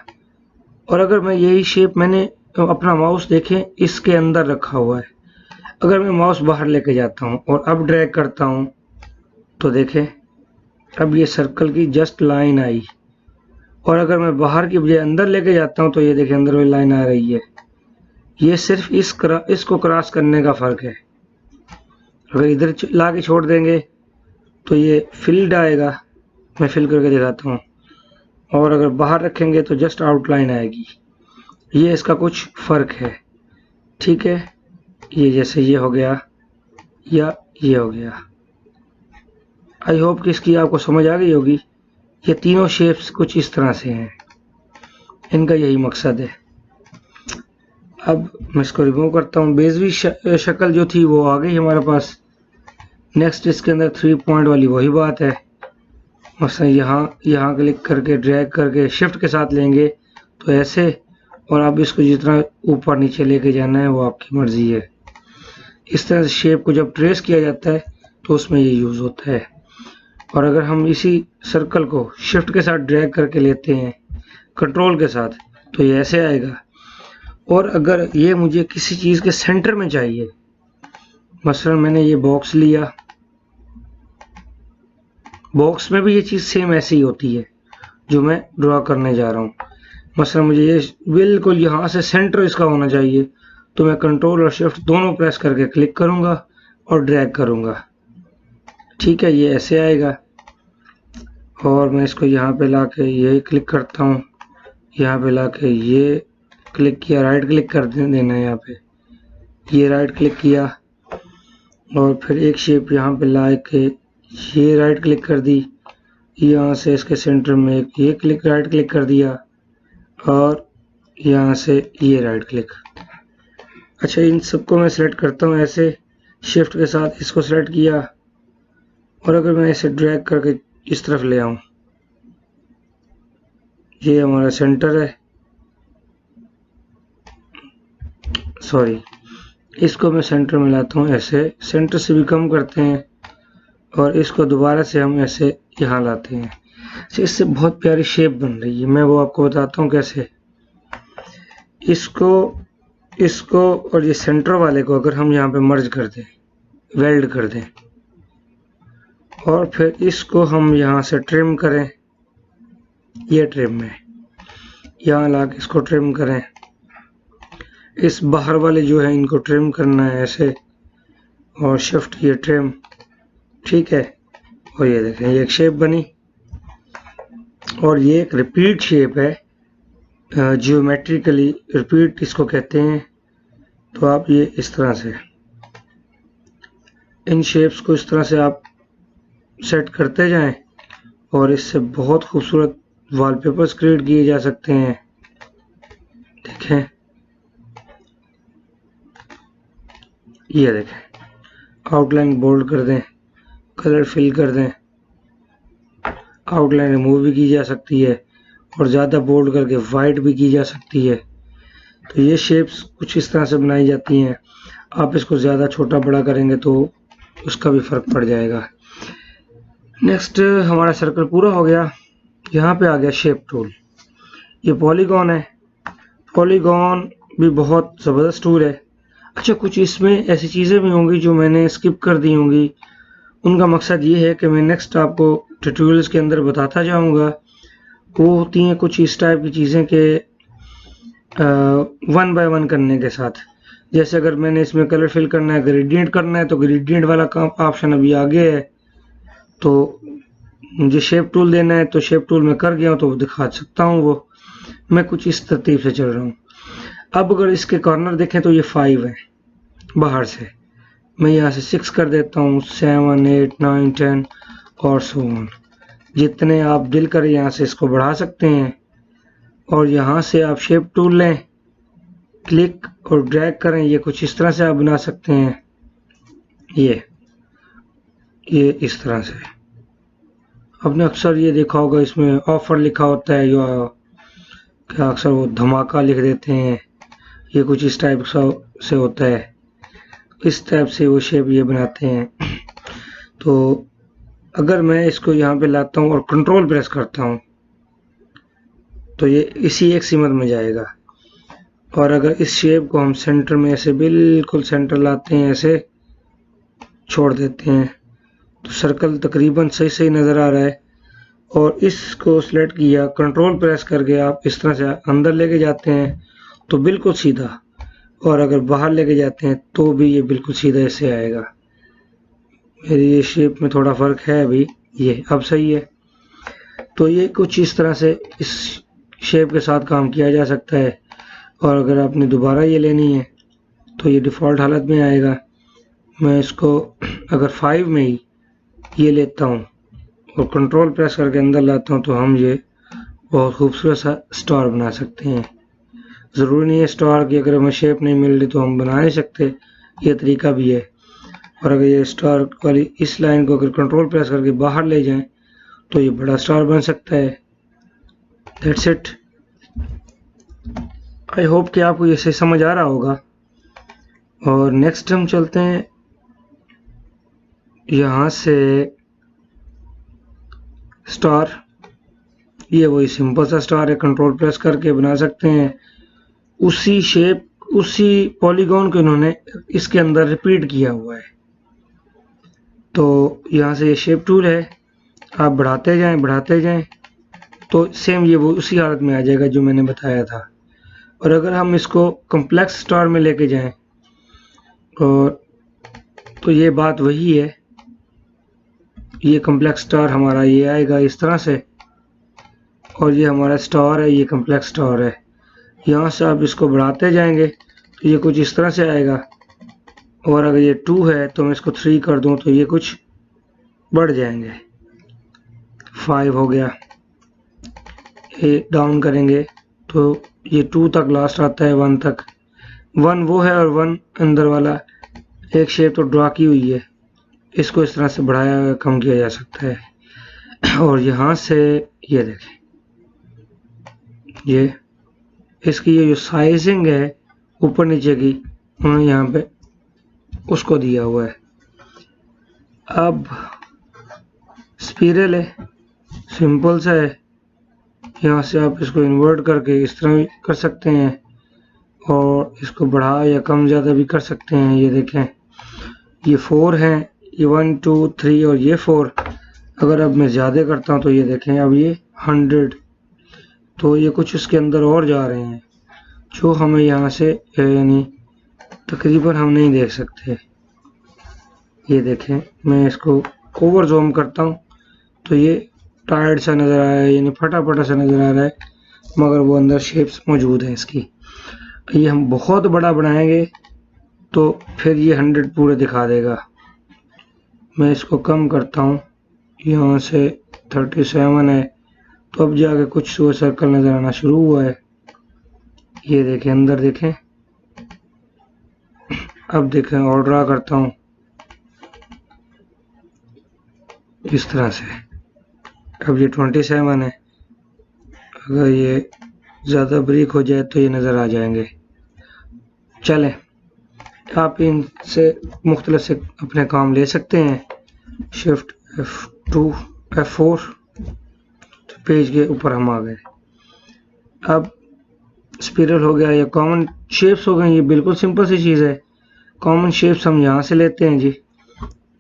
और अगर मैं यही शेप, मैंने अपना माउस देखें इसके अंदर रखा हुआ है, अगर मैं माउस बाहर लेके जाता हूँ और अब ड्रैग करता हूँ तो देखें अब ये सर्कल की जस्ट लाइन आई। और अगर मैं बाहर की बजाय अंदर लेके जाता हूँ तो ये देखें अंदर वाली लाइन आ रही है। ये सिर्फ इसको क्रॉस करने का फ़र्क है। अगर इधर ला के छोड़ देंगे तो ये फिल्ड आएगा, मैं फिल करके दिखाता हूँ। और अगर बाहर रखेंगे तो जस्ट आउटलाइन आएगी। ये इसका कुछ फ़र्क है। ठीक है, ये जैसे ये हो गया या ये हो गया। आई होप कि इसकी आपको समझ आ गई होगी। ये तीनों शेप्स कुछ इस तरह से हैं, इनका यही मकसद है। अब मैं इसको रिमूव करता हूँ। बेज़वी शक्ल जो थी वो आ गई हमारे पास। नेक्स्ट इसके अंदर 3 पॉइंट वाली वही बात है। मसलन यहाँ क्लिक करके ड्रैग करके शिफ्ट के साथ लेंगे तो ऐसे, और आप इसको जितना ऊपर नीचे लेके जाना है वो आपकी मर्ज़ी है। इस तरह से शेप को जब ट्रेस किया जाता है तो उसमें ये यूज़ होता है। और अगर हम इसी सर्कल को शिफ्ट के साथ ड्रैग करके लेते हैं कंट्रोल के साथ तो ये ऐसे आएगा। और अगर ये मुझे किसी चीज़ के सेंटर में चाहिए, मसलन मैंने ये बॉक्स लिया, बॉक्स में भी ये चीज़ सेम ऐसी ही होती है जो मैं ड्रॉ करने जा रहा हूँ। मसलन मुझे ये बिल्कुल यहाँ से सेंटर इसका होना चाहिए, तो मैं कंट्रोल और शिफ्ट दोनों प्रेस करके क्लिक करूँगा और ड्रैग करूँगा। ठीक है, ये ऐसे आएगा। और मैं इसको यहाँ पे लाके ये क्लिक करता हूँ, यहाँ पे लाके ये क्लिक किया, राइट क्लिक कर देना है यहाँ पे, ये राइट क्लिक किया और फिर एक शेप यहाँ पे ला के ये राइट क्लिक कर दी, यहाँ से इसके सेंटर में एक ये क्लिक राइट क्लिक कर दिया और यहाँ से ये राइट क्लिक। अच्छा, इन सबको मैं सिलेक्ट करता हूँ ऐसे, शिफ्ट के साथ इसको सिलेक्ट किया और अगर मैं इसे ड्रैग करके इस तरफ ले आऊँ, ये हमारा सेंटर है, सॉरी, इसको मैं सेंटर में लाता हूँ ऐसे, सेंटर से भी कम करते हैं और इसको दोबारा से हम ऐसे यहाँ लाते हैं। इससे बहुत प्यारी शेप बन रही है, मैं वो आपको बताता हूँ कैसे। इसको और ये सेंटर वाले को अगर हम यहाँ पे मर्ज कर दें, वेल्ड कर दें और फिर इसको हम यहाँ से ट्रिम करें, ये ट्रिम में यहाँ ला के इसको ट्रिम करें, इस बाहर वाले जो है इनको ट्रिम करना है ऐसे और शिफ्ट ये ट्रिम, ठीक है। और ये देखें, ये एक शेप बनी और ये एक रिपीट शेप है, जियोमेट्रिकली रिपीट इसको कहते हैं। तो आप ये इस तरह से इन शेप्स को इस तरह से आप सेट करते जाएं और इससे बहुत खूबसूरत वॉलपेपर्स क्रिएट किए जा सकते हैं। देखें, ये देखें, आउटलाइन बोल्ड कर दें, कलर फिल कर दें, आउटलाइन रिमूव भी की जा सकती है और ज़्यादा बोल्ड करके वाइट भी की जा सकती है। तो ये शेप्स कुछ इस तरह से बनाई जाती हैं। आप इसको ज़्यादा छोटा बड़ा करेंगे तो उसका भी फ़र्क पड़ जाएगा। नेक्स्ट हमारा सर्कल पूरा हो गया। यहाँ पे आ गया शेप टूल। ये पॉलीगॉन है, पॉलीगॉन भी बहुत ज़बरदस्त टूल है। अच्छा, कुछ इसमें ऐसी चीज़ें भी होंगी जो मैंने स्किप कर दी होंगी, उनका मकसद ये है कि मैं नेक्स्ट आपको ट्यूटोरियल्स के अंदर बताता जाऊँगा। वो होती हैं कुछ इस टाइप की चीज़ें के वन बाय वन करने के साथ। जैसे अगर मैंने इसमें कलर फिल करना है, ग्रेडियंट करना है, तो ग्रेडियंट वाला काम ऑप्शन अभी आगे है। तो मुझे शेप टूल देना है तो शेप टूल में कर गया हूँ तो दिखा सकता हूँ। वो मैं कुछ इस तरतीब से चल रहा हूँ। अब अगर इसके कॉर्नर देखें तो ये 5 है बाहर से, मैं यहाँ से 6 कर देता हूँ, 7, 8, 9, 10 और सो ऑन। जितने आप दिल करें यहाँ से इसको बढ़ा सकते हैं और यहाँ से आप शेप टूल लें, क्लिक और ड्रैग करें, ये कुछ इस तरह से आप बना सकते हैं। ये इस तरह से आपने अक्सर ये देखा होगा, इसमें ऑफर लिखा होता है या क्या अक्सर वो धमाका लिख देते हैं, ये कुछ इस टाइप से होता है। इस टाइप से वो शेप ये बनाते हैं। तो अगर मैं इसको यहाँ पे लाता हूँ और कंट्रोल प्रेस करता हूँ तो ये इसी एक सीमत में जाएगा। और अगर इस शेप को हम सेंटर में ऐसे बिल्कुल सेंटर लाते हैं, ऐसे छोड़ देते हैं, तो सर्कल तकरीबन सही नज़र आ रहा है। और इसको सिलेक्ट किया, कंट्रोल प्रेस करके आप इस तरह से अंदर लेके जाते हैं तो बिल्कुल सीधा, और अगर बाहर लेके जाते हैं तो भी ये बिल्कुल सीधा ऐसे आएगा। मेरी ये शेप में थोड़ा फ़र्क है अभी, ये अब सही है। तो ये कुछ इस तरह से इस शेप के साथ काम किया जा सकता है। और अगर आपने दोबारा ये लेनी है तो ये डिफ़ॉल्ट हालत में आएगा। मैं इसको अगर 5 में ही ये लेता हूँ और कंट्रोल प्रेस करके अंदर लाता हूँ तो हम ये बहुत खूबसूरत सा स्टार बना सकते हैं। ज़रूरी नहीं है स्टार की अगर हमें शेप नहीं मिल रही तो हम बना नहीं सकते, ये तरीका भी है। और अगर ये स्टार वाली इस लाइन को अगर कंट्रोल प्रेस करके बाहर ले जाएं तो ये बड़ा स्टार बन सकता है। That's it. आई होप कि आपको ये सही समझ आ रहा होगा। और नेक्स्ट हम चलते हैं यहाँ से स्टार। ये वही सिंपल सा स्टार है, कंट्रोल प्रेस करके बना सकते हैं। उसी शेप, उसी पॉलीगॉन को इन्होंने इसके अंदर रिपीट किया हुआ है। तो यहाँ से ये शेप टूल है, आप बढ़ाते जाएं तो सेम ये वो उसी हालत में आ जाएगा जो मैंने बताया था। और अगर हम इसको कॉम्प्लेक्स स्टार में लेके जाएं और तो ये बात वही है, ये कॉम्प्लेक्स स्टार हमारा ये आएगा इस तरह से, और ये हमारा स्टार है, ये कॉम्प्लेक्स स्टार है। यहाँ से आप इसको बढ़ाते जाएंगे तो ये कुछ इस तरह से आएगा, और अगर ये 2 है तो मैं इसको 3 कर दूं तो ये कुछ बढ़ जाएंगे, 5 हो गया। ये डाउन करेंगे तो ये 2 तक लास्ट आता है, 1 तक। 1 वो है और 1 अंदर वाला एक शेप तो ड्रा की हुई है, इसको इस तरह से बढ़ाया कम किया जा सकता है। और यहाँ से ये देखें, ये इसकी ये जो साइजिंग है ऊपर नीचे की, उन्होंने यहाँ पे उसको दिया हुआ है। अब स्पिरल है, सिंपल सा है, यहाँ से आप इसको इन्वर्ट करके इस तरह भी कर सकते हैं और इसको बढ़ा या कम ज़्यादा भी कर सकते हैं। ये देखें, ये 4 हैं, ये 1 2 3 और ये 4। अगर अब मैं ज़्यादा करता हूँ तो ये देखें, अब ये 100, तो ये कुछ इसके अंदर और जा रहे हैं जो हमें यहाँ से यानी तकरीबन हम नहीं देख सकते। ये देखें, मैं इसको ओवर जूम करता हूँ तो ये टायर्ड सा नज़र आ रहा है, यानी फटा फटा सा नज़र आ रहा है, मगर वो अंदर शेप्स मौजूद हैं इसकी। ये हम बहुत बड़ा बनाएंगे तो फिर ये 100 पूरे दिखा देगा। मैं इसको कम करता हूँ, यहाँ से 37 है, तो अब जाके कुछ वो सर्कल नज़र आना शुरू हुआ है। ये देखें, अंदर देखें, अब देखें और ड्रा करता हूँ इस तरह से। अब ये 27 है, अगर ये ज़्यादा ब्रीक हो जाए तो ये नज़र आ जाएंगे। चलें, आप इनसे मुख्तलिफ से अपने काम ले सकते हैं। शिफ्ट F2 F4, तो पेज के ऊपर हम आ गए। अब स्पिरल हो गया या कॉमन शेप्स हो गए, ये बिल्कुल सिंपल सी चीज़ है। कॉमन शेप्स हम यहाँ से लेते हैं जी।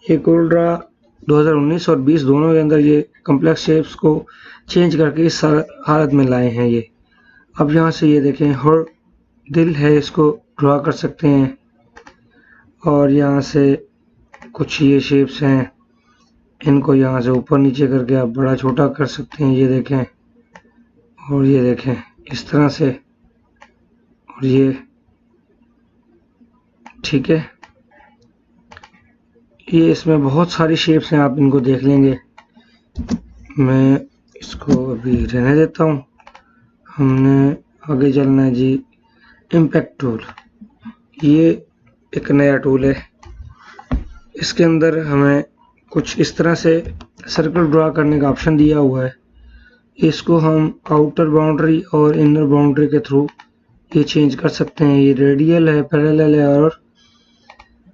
ये कोल्ड्रा 2019 और 20 दोनों के अंदर ये कॉम्प्लेक्स शेप्स को चेंज करके इस हालत में लाए हैं ये। अब यहाँ से ये देखें, हर दिल है, इसको ड्रा कर सकते हैं। और यहाँ से कुछ ये शेप्स हैं, इनको यहाँ से ऊपर नीचे करके आप बड़ा छोटा कर सकते हैं। ये देखें, और ये देखें इस तरह से, और ये ठीक है। ये इसमें बहुत सारी शेप्स हैं, आप इनको देख लेंगे। मैं इसको अभी रहने देता हूँ, हमने आगे चलना है जी। इम्पैक्ट टूल, ये एक नया टूल है, इसके अंदर हमें कुछ इस तरह से सर्कल ड्रा करने का ऑप्शन दिया हुआ है। इसको हम आउटर बाउंड्री और इनर बाउंड्री के थ्रू ये चेंज कर सकते हैं। ये रेडियल है, पैरेलल है, और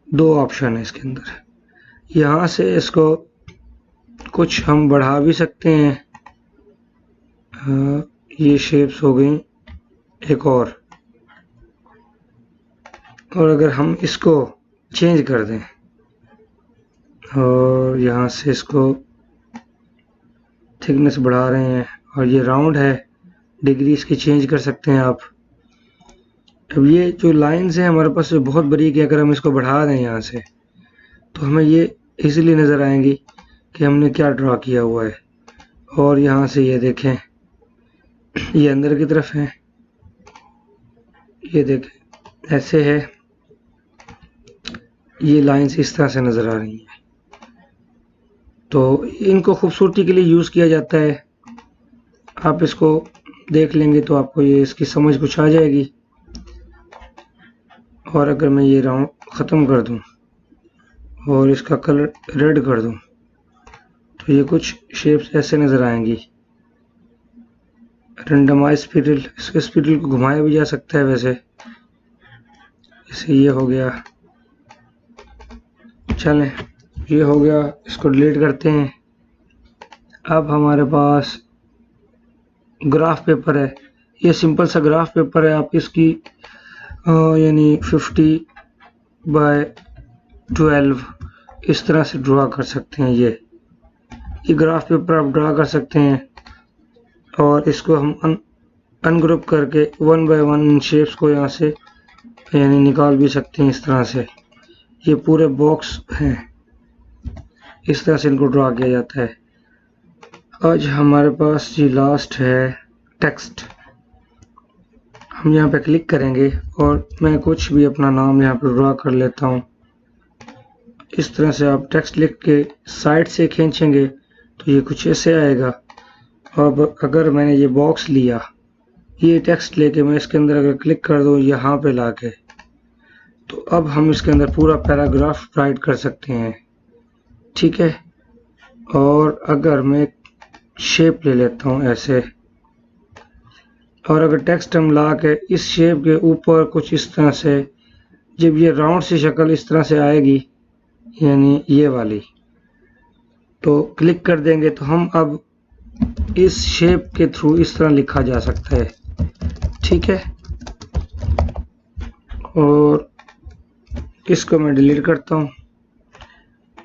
2 ऑप्शन है इसके अंदर। यहाँ से इसको कुछ हम बढ़ा भी सकते हैं। ये शेप्स हो गई एक और अगर हम इसको चेंज कर दें और यहाँ से इसको थिकनेस बढ़ा रहे हैं, और ये राउंड है, डिग्री इसकी चेंज कर सकते हैं आप। अब ये जो लाइंस हैं हमारे पास बहुत बारीक है, अगर हम इसको बढ़ा दें यहाँ से तो हमें ये इजीली नज़र आएंगी कि हमने क्या ड्रा किया हुआ है। और यहाँ से ये देखें, ये अंदर की तरफ है, ये देखें ऐसे है, ये लाइंस इस तरह से नज़र आ रही हैं। तो इनको खूबसूरती के लिए यूज़ किया जाता है। आप इसको देख लेंगे तो आपको ये इसकी समझ कुछ आ जाएगी। और अगर मैं ये राउंड ख़त्म कर दूं और इसका कलर रेड कर दूं तो ये कुछ शेप्स ऐसे नज़र आएंगी। रेंडमाइज स्पिरल, इसके स्पिरल को घुमाया भी जा सकता है वैसे। जैसे ये हो गया, चलें ये हो गया, इसको डिलीट करते हैं। अब हमारे पास ग्राफ पेपर है, ये सिंपल सा ग्राफ पेपर है। आप इसकी यानी 50/12 इस तरह से ड्रा कर सकते हैं। ये ग्राफ पेपर आप ड्रा कर सकते हैं और इसको हम अनग्रुप करके 1 बाय 1 इन शेप्स को यहाँ से यानी निकाल भी सकते हैं। इस तरह से ये पूरे बॉक्स हैं, इस तरह से इनको ड्रा किया जाता है। आज हमारे पास ये लास्ट है टेक्स्ट। हम यहाँ पे क्लिक करेंगे और मैं कुछ भी अपना नाम यहाँ पे ड्रा कर लेता हूँ। इस तरह से आप टेक्स्ट लिख के साइड से खींचेंगे तो ये कुछ ऐसे आएगा। अब अगर मैंने ये बॉक्स लिया, ये टेक्स्ट लेके मैं इसके अंदर अगर क्लिक कर दूँ यहाँ पे लाके, तो अब हम इसके अंदर पूरा पैराग्राफ राइट कर सकते हैं। ठीक है, और अगर मैं शेप ले लेता हूँ ऐसे, और अगर टेक्स्ट हम ला के इस शेप के ऊपर कुछ इस तरह से, जब ये राउंड सी शक्ल इस तरह से आएगी यानी ये वाली, तो क्लिक कर देंगे तो हम अब इस शेप के थ्रू इस तरह लिखा जा सकता है। ठीक है, और इसको मैं डिलीट करता हूँ।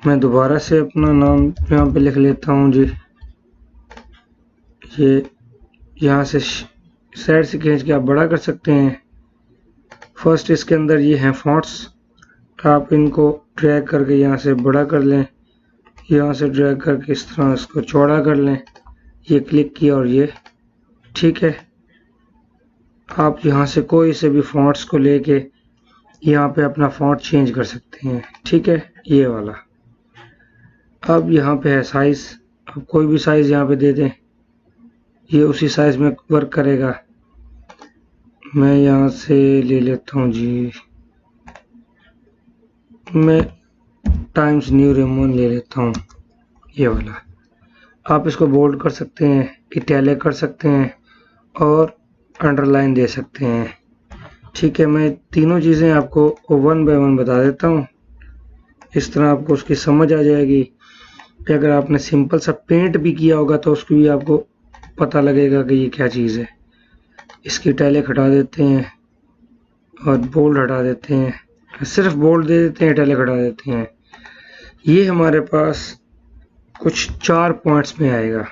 मैं दोबारा से अपना नाम यहाँ पे लिख लेता हूँ जी। ये यहाँ से साइड से खींच के आप बड़ा कर सकते हैं। फर्स्ट इसके अंदर ये हैं फॉन्ट्स, आप इनको ड्रैग करके यहाँ से बड़ा कर लें, यहाँ से ड्रैग करके इस तरह इसको चौड़ा कर लें। ये क्लिक किया और ये ठीक है। आप यहाँ से कोई से भी फॉन्ट्स को लेके यहाँ पे अपना फॉन्ट चेंज कर सकते हैं। ठीक है, ये वाला। अब यहाँ पे है साइज, अब कोई भी साइज यहाँ पे दे दें, ये उसी साइज में वर्क करेगा। मैं यहाँ से ले लेता हूँ जी, मैं टाइम्स न्यू रोमन ले लेता हूँ, ये वाला। आप इसको बोल्ड कर सकते हैं, इटैलिक कर सकते हैं और अंडरलाइन दे सकते हैं। ठीक है, मैं तीनों चीज़ें आपको 1 बाय 1 बता देता हूँ, इस तरह आपको उसकी समझ आ जाएगी। कि अगर आपने सिंपल सा पेंट भी किया होगा तो उसको भी आपको पता लगेगा कि ये क्या चीज़ है। इसकी इटैलिक हटा देते हैं और बोल्ड हटा देते हैं, सिर्फ बोल्ड दे देते हैं, इटैलिक हटा देते हैं। ये हमारे पास कुछ 4 पॉइंट्स में आएगा।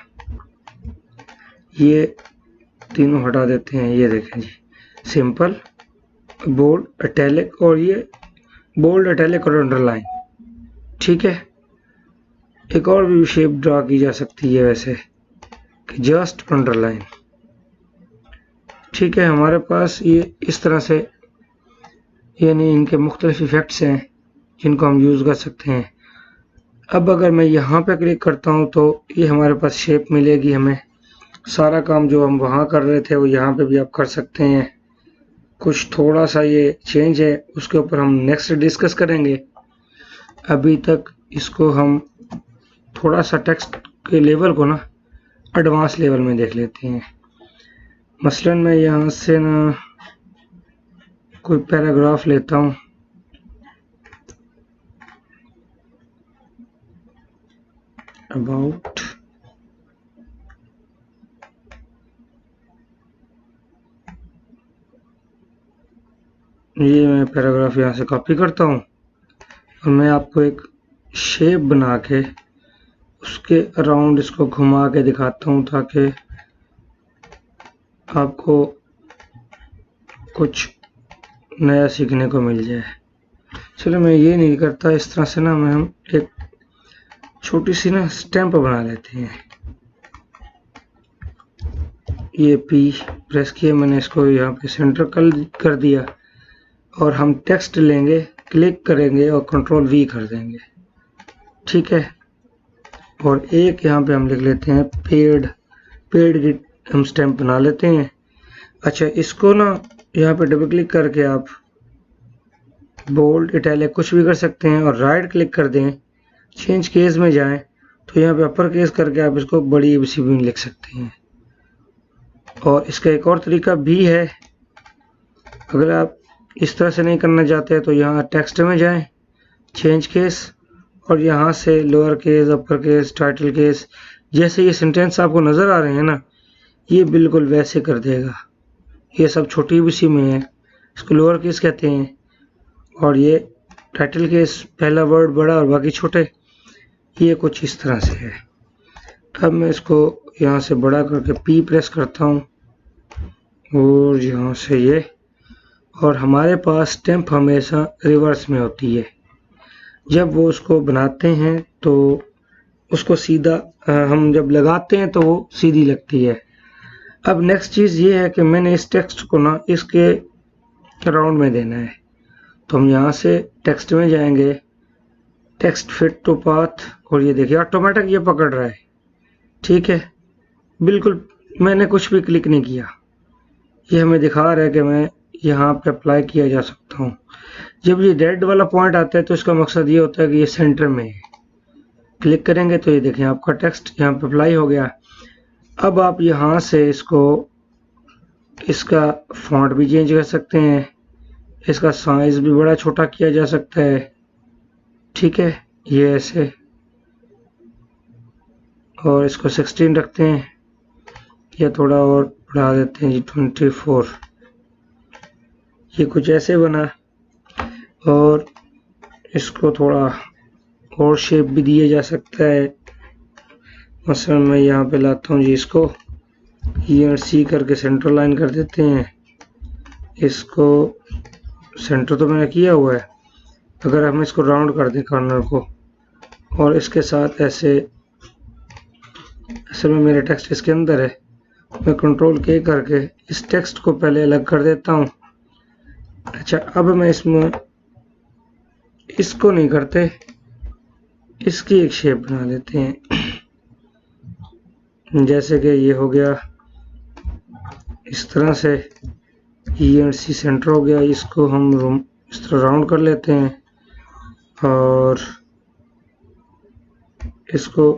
ये तीनों हटा देते हैं, ये देखें जी, सिंपल, बोल्ड, इटैलिक, और ये बोल्ड, इटैलिक और अंडरलाइन। ठीक है, एक और भी शेप ड्रा की जा सकती है वैसे कि जस्ट अंडरलाइन। ठीक है, हमारे पास ये इस तरह से यानी इनके मुख्तलिफ इफ़ेक्ट्स हैं जिनको हम यूज़ कर सकते हैं। अब अगर मैं यहाँ पे क्लिक करता हूँ तो ये हमारे पास शेप मिलेगी हमें। सारा काम जो हम वहाँ कर रहे थे वो यहाँ पे भी आप कर सकते हैं। कुछ थोड़ा सा ये चेंज है, उसके ऊपर हम नेक्स्ट डिस्कस करेंगे। अभी तक इसको हम थोड़ा सा टेक्स्ट के लेवल को ना एडवांस लेवल में देख लेते हैं। मसलन मैं यहाँ से ना कोई पैराग्राफ लेता हूँ, अबाउट, ये मैं पैराग्राफ यहाँ से कॉपी करता हूँ और मैं आपको एक शेप बना के उसके अराउंड इसको घुमा के दिखाता हूँ ताकि आपको कुछ नया सीखने को मिल जाए। चलो मैं ये नहीं करता, इस तरह से ना मैं हम एक छोटी सी ना स्टैंप बना लेते हैं। ये पी प्रेस किया मैंने, इसको यहाँ पे सेंटर कर दिया और हम टेक्स्ट लेंगे, क्लिक करेंगे और कंट्रोल वी कर देंगे। ठीक है, और एक यहाँ पे हम लिख लेते हैं पेड की हम स्टैंप बना लेते हैं। अच्छा, इसको ना यहाँ पे डबल क्लिक करके आप बोल्ड, इटैलिक कुछ भी कर सकते हैं और राइट क्लिक कर दें, चेंज केस में जाएं तो यहाँ पे अपर केस करके आप इसको बड़ी ABC भी लिख सकते हैं। और इसका एक और तरीका भी है, अगर आप इस तरह से नहीं करना चाहते तो यहाँ टेक्स्ट में जाएं, चेंज केस, और यहाँ से lower case, upper case, title case, जैसे ये सेंटेंस आपको नज़र आ रहे हैं ना, ये बिल्कुल वैसे कर देगा। ये सब छोटी ABC में है, इसको लोअर केस कहते हैं, और ये टाइटल केस पहला वर्ड बड़ा और बाकी छोटे। ये कुछ इस तरह से है। अब मैं इसको यहाँ से बड़ा करके P प्रेस करता हूँ और यहाँ से ये, और हमारे पास स्टैम्प हमेशा रिवर्स में होती है। जब वो उसको बनाते हैं तो उसको सीधा हम जब लगाते हैं तो वो सीधी लगती है। अब नेक्स्ट चीज़ ये है कि मैंने इस टेक्स्ट को ना इसके राउंड में देना है। तो हम यहाँ से टेक्स्ट में जाएंगे, टेक्स्ट फिट टू पाथ, और ये देखिए ऑटोमेटिक ये पकड़ रहा है। ठीक है, बिल्कुल मैंने कुछ भी क्लिक नहीं किया, ये हमें दिखा रहा है कि मैं यहाँ पे अप्लाई किया जा सकता हूँ। जब ये रेड वाला पॉइंट आता है तो इसका मकसद ये होता है कि ये सेंटर में है। क्लिक करेंगे तो ये देखें आपका टेक्स्ट यहाँ पे अप्लाई हो गया। अब आप यहाँ से इसका फॉन्ट भी चेंज कर सकते हैं, इसका साइज भी बड़ा छोटा किया जा सकता है। ठीक है, ये ऐसे, और इसको 16 रखते हैं या थोड़ा और बढ़ा देते हैं जी 24। ये कुछ ऐसे बना, और इसको थोड़ा और शेप भी दिया जा सकता है। मसलन मैं यहाँ पे लाता हूँ जी, इसको ई और सी करके सेंटर लाइन कर देते हैं। इसको सेंटर तो मैंने किया हुआ है, अगर हम इसको राउंड कर दें कॉर्नर को, और इसके साथ ऐसे, असल में मेरा टेक्स्ट इसके अंदर है, मैं कंट्रोल के करके इस टेक्स्ट को पहले अलग कर देता हूँ। अच्छा, अब मैं इसमें इसको नहीं करते, इसकी एक शेप बना लेते हैं। जैसे कि ये हो गया इस तरह से, ई एंड सी सेंटर हो गया। इसको हम इस तरह राउंड कर लेते हैं, और इसको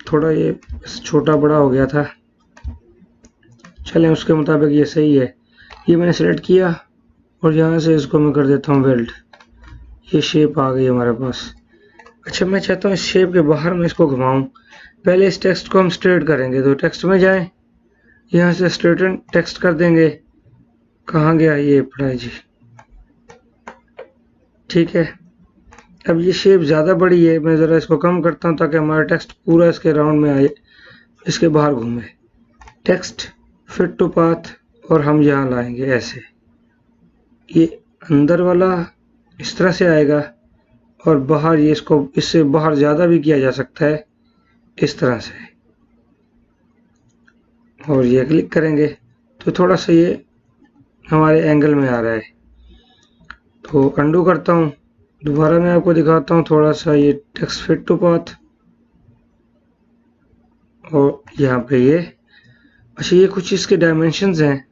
थोड़ा, ये छोटा बड़ा हो गया था, चलें उसके मुताबिक ये सही है। ये मैंने सेलेक्ट किया और यहाँ से इसको मैं कर देता हूँ वेल्ड। ये शेप आ गई हमारे पास। अच्छा, मैं चाहता हूँ इस शेप के बाहर मैं इसको घुमाऊँ। पहले इस टेक्स्ट को हम स्ट्रेट करेंगे, तो टेक्स्ट में जाएं, यहाँ से स्ट्रेटन टेक्स्ट कर देंगे। कहाँ गया, ये पड़ा है जी। ठीक है, अब ये शेप ज़्यादा बड़ी है, मैं ज़रा इसको कम करता हूँ ताकि हमारा टेक्स्ट पूरा इसके राउंड में आए, इसके बाहर घूमे। टेक्स्ट फिट टू पाथ, और हम यहाँ लाएंगे ऐसे, ये अंदर वाला इस तरह से आएगा, और बाहर ये इसको इससे बाहर ज़्यादा भी किया जा सकता है इस तरह से। और ये क्लिक करेंगे तो थोड़ा सा ये हमारे एंगल में आ रहा है, तो अंडू करता हूँ, दोबारा मैं आपको दिखाता हूँ थोड़ा सा। ये टेक्स्ट फिट टू पाथ, और यहाँ पे ये, अच्छा ये कुछ इसके डायमेंशंस हैं,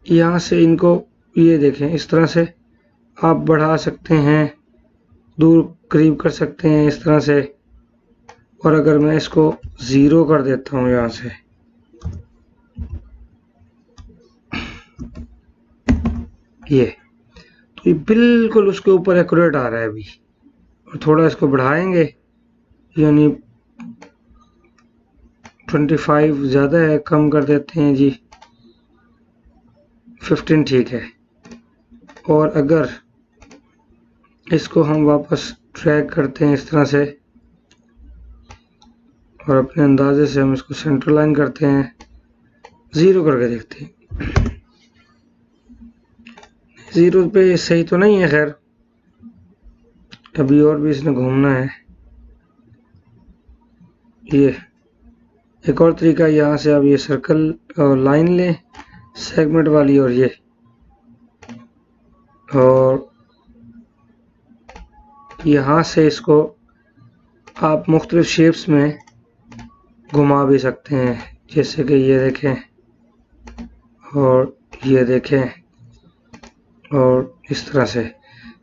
यहाँ से इनको ये देखें, इस तरह से आप बढ़ा सकते हैं, दूर करीब कर सकते हैं इस तरह से। और अगर मैं इसको 0 कर देता हूँ यहाँ से, ये तो ये बिल्कुल उसके ऊपर एक्यूरेट आ रहा है अभी। और थोड़ा इसको बढ़ाएंगे, यानी 25 ज़्यादा है, कम कर देते हैं जी 15, ठीक है। और अगर इसको हम वापस ट्रैक करते हैं इस तरह से, और अपने अंदाजे से हम इसको सेंटर लाइन करते हैं, 0 करके देखते हैं। 0 पे सही तो नहीं है, खैर अभी और भी इसने घूमना है। ये एक और तरीका, यहाँ से आप ये सर्कल और लाइन लें सेगमेंट वाली, और ये, और यहाँ से इसको आप मुख्तलिफ शेप्स में घुमा भी सकते हैं, जैसे कि ये देखें और ये देखें, और इस तरह से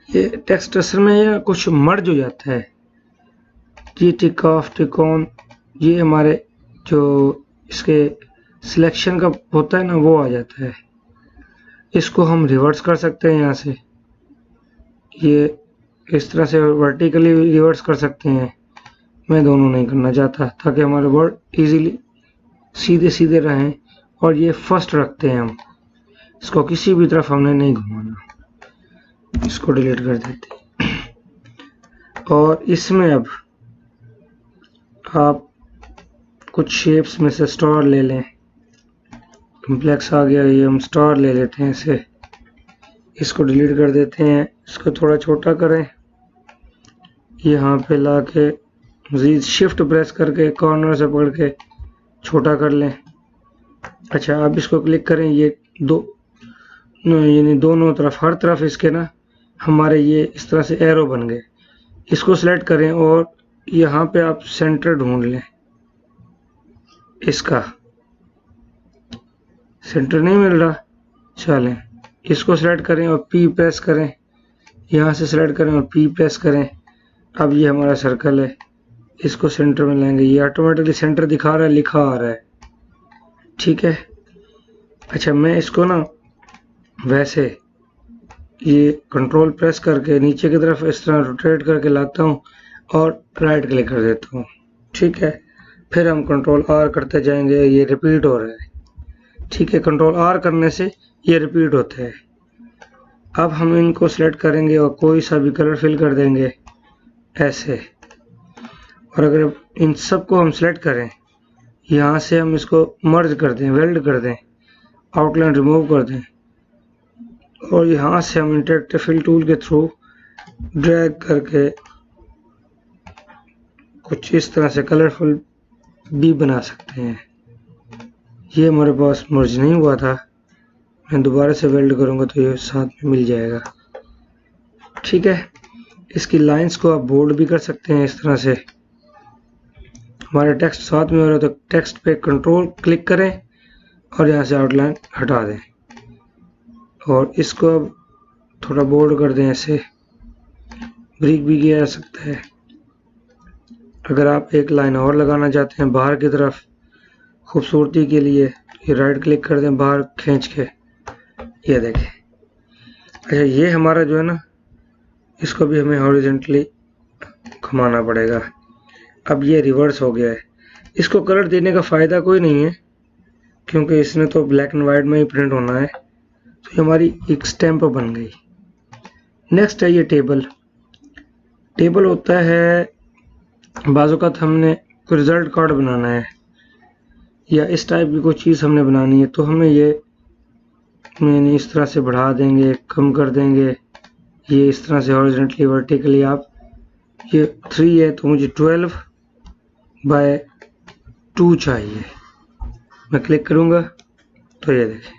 ये टेक्स्ट असल में या कुछ मर्ज हो जाता है। ये टिक ऑफ, टिक ऑन, ये हमारे जो इसके सिलेक्शन का होता है ना, वो आ जाता है। इसको हम रिवर्स कर सकते हैं, यहाँ से ये इस तरह से वर्टिकली रिवर्स कर सकते हैं। मैं दोनों नहीं करना चाहता, ताकि हमारे वर्ड इजीली सीधे सीधे रहें, और ये फर्स्ट रखते हैं हम। इसको किसी भी तरफ हमने नहीं घुमाना। इसको डिलीट कर देते हैं। और इसमें अब आप कुछ शेप्स में से स्टार ले लें। कॉम्प्लेक्स आ गया, ये हम स्टार ले लेते हैं इसे। इसको डिलीट कर देते हैं, इसको थोड़ा छोटा करें, यहाँ पे ला के मज़ीद शिफ्ट प्रेस करके कॉर्नर से पकड़ के छोटा कर लें। अच्छा, अब इसको क्लिक करें, ये यानी दोनों तरफ, हर तरफ इसके ना हमारे ये इस तरह से एरो बन गए। इसको सेलेक्ट करें और यहाँ पे आप सेंटर ढूंढ लें। इसका सेंटर नहीं मिल रहा, चलें इसको सेलेक्ट करें और पी प्रेस करें, यहाँ से सेलेक्ट करें और पी प्रेस करें। अब ये हमारा सर्कल है, इसको सेंटर में लाएंगे। ये ऑटोमेटिकली सेंटर दिखा रहा है, लिखा आ रहा है, ठीक है। अच्छा, मैं इसको ना वैसे ये कंट्रोल प्रेस करके नीचे की तरफ इस तरह रोटेट करके लाता हूँ और राइट क्लिक कर देता हूँ, ठीक है। फिर हम कंट्रोल आर करते जाएंगे, ये रिपीट हो रहा है, ठीक है। कंट्रोल आर करने से ये रिपीट होता है। अब हम इनको सिलेक्ट करेंगे और कोई सा भी कलर फिल कर देंगे ऐसे। और अगर इन सबको हम सिलेक्ट करें, यहाँ से हम इसको मर्ज कर दें, वेल्ड कर दें, आउटलाइन रिमूव कर दें और यहाँ से हम इंटरैक्टिव फिल टूल के थ्रू ड्रैग करके कुछ इस तरह से कलरफुल भी बना सकते हैं। ये हमारे पास मर्ज नहीं हुआ था, मैं दोबारा से वेल्ड करूँगा तो ये साथ में मिल जाएगा, ठीक है। इसकी लाइंस को आप बोल्ड भी कर सकते हैं इस तरह से। हमारा टेक्स्ट साथ में हो रहा है तो टेक्स्ट पे कंट्रोल क्लिक करें और यहाँ से आउटलाइन हटा दें और इसको अब थोड़ा बोल्ड कर दें, ऐसे ब्रिक भी किया जा सकता है। अगर आप एक लाइन और लगाना चाहते हैं बाहर की तरफ खूबसूरती के लिए, ये राइट क्लिक कर दें, बाहर खींच के, ये देखें। अच्छा, ये हमारा जो है ना, इसको भी हमें हॉरिजॉन्टली घुमाना पड़ेगा। अब ये रिवर्स हो गया है। इसको कलर देने का फ़ायदा कोई नहीं है क्योंकि इसने तो ब्लैक एंड वाइट में ही प्रिंट होना है, तो ये हमारी एक स्टैम्प बन गई। नेक्स्ट है ये टेबल। टेबल होता है बाज़-औक़ात हमने कोई रिज़ल्ट कार्ड बनाना है या इस टाइप की कोई चीज़ हमने बनानी है, तो हमें ये इस तरह से बढ़ा देंगे, कम कर देंगे, ये इस तरह से हॉरिजॉन्टली वर्टिकली। आप ये 3 है तो मुझे 12/2 चाहिए, मैं क्लिक करूँगा तो ये देखें।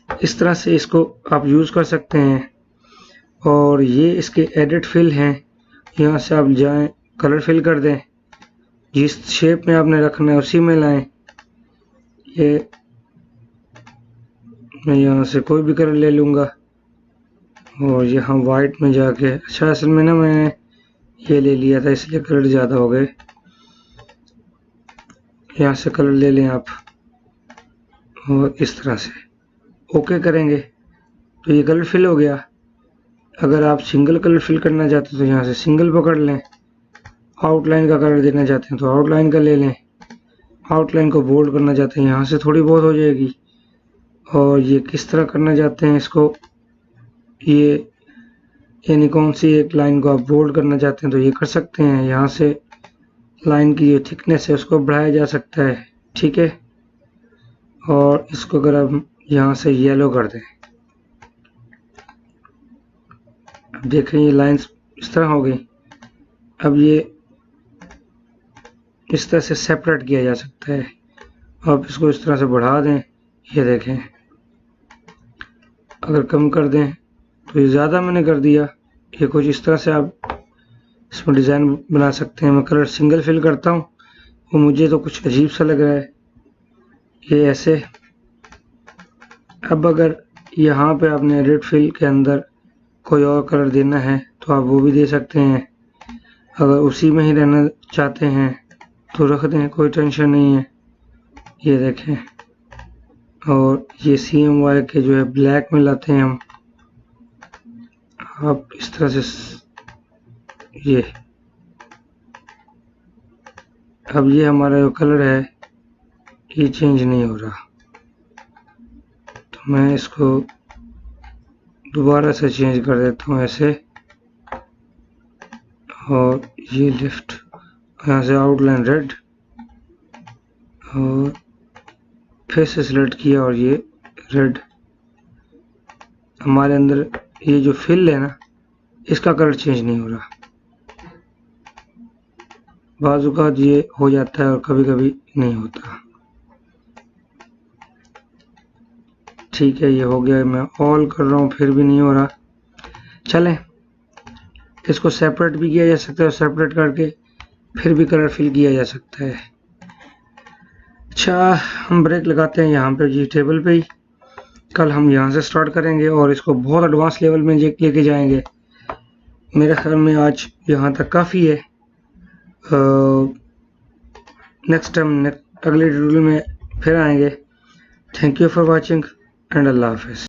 इस तरह से इसको आप यूज़ कर सकते हैं। और ये इसके एडिट फिल हैं, यहाँ से आप जाएं, कलर फिल कर दें, जिस शेप में आपने रखना है उसी में लाएं। ये मैं यहाँ से कोई भी कलर ले लूँगा और यहाँ वाइट में जाके, अच्छा असल में ना मैंने ये ले लिया था इसलिए कलर ज़्यादा हो गए। यहाँ से कलर ले लें आप और इस तरह से ओके करेंगे तो ये कलर फिल हो गया। अगर आप सिंगल कलर फिल करना चाहते हैं तो यहाँ से सिंगल पकड़ लें। आउटलाइन का कलर देना चाहते हैं तो आउटलाइन का ले लें। आउटलाइन को बोल्ड करना चाहते हैं, यहाँ से थोड़ी बहुत हो जाएगी। और ये किस तरह करना चाहते हैं इसको, ये यानी कौन सी एक लाइन को आप बोल्ड करना चाहते हैं तो ये कर सकते हैं। यहाँ से लाइन की जो थिकनेस है उसको बढ़ाया जा सकता है, ठीक है। और इसको अगर आप यहाँ से येलो कर दें, अब देखें ये लाइंस इस तरह हो गई। अब ये इस तरह से सेपरेट किया जा सकता है। आप इसको इस तरह से बढ़ा दें, ये देखें। अगर कम कर दें तो ये ज़्यादा मैंने कर दिया। ये कुछ इस तरह से आप इसमें डिज़ाइन बना सकते हैं। मैं कलर सिंगल फिल करता हूँ, वो मुझे तो कुछ अजीब सा लग रहा है, ये ऐसे। अब अगर यहाँ पे आपने एडिट फिल के अंदर कोई और कलर देना है तो आप वो भी दे सकते हैं। अगर उसी में ही रहना चाहते हैं तो रख दें, कोई टेंशन नहीं है, ये देखें। और ये CMY के जो है ब्लैक में लाते हैं हम, आप इस तरह से ये। अब ये हमारा जो कलर है ये चेंज नहीं हो रहा, तो मैं इसको दोबारा से चेंज कर देता हूँ ऐसे, और ये लेफ्ट यहाँ से आउटलाइन रेड, और फिर से सिलेक्ट किया और ये रेड। हमारे अंदर ये जो फिल है ना, इसका कलर चेंज नहीं हो रहा। बाजू का ये हो जाता है और कभी कभी नहीं होता। ठीक है, ये हो गया। मैं ऑल कर रहा हूँ फिर भी नहीं हो रहा। चलें, इसको सेपरेट भी किया जा सकता है, सेपरेट करके फिर भी कलर फिल किया जा सकता है। अच्छा, हम ब्रेक लगाते हैं यहाँ पे जी टेबल पे ही। कल हम यहाँ से स्टार्ट करेंगे और इसको बहुत एडवांस लेवल में लेके जाएंगे। मेरे ख्याल में आज यहाँ तक काफ़ी है। नेक्स्ट टाइम अगले वीडियो में फिर आएंगे। Thank you for watching and अल्लाह हाफिज़।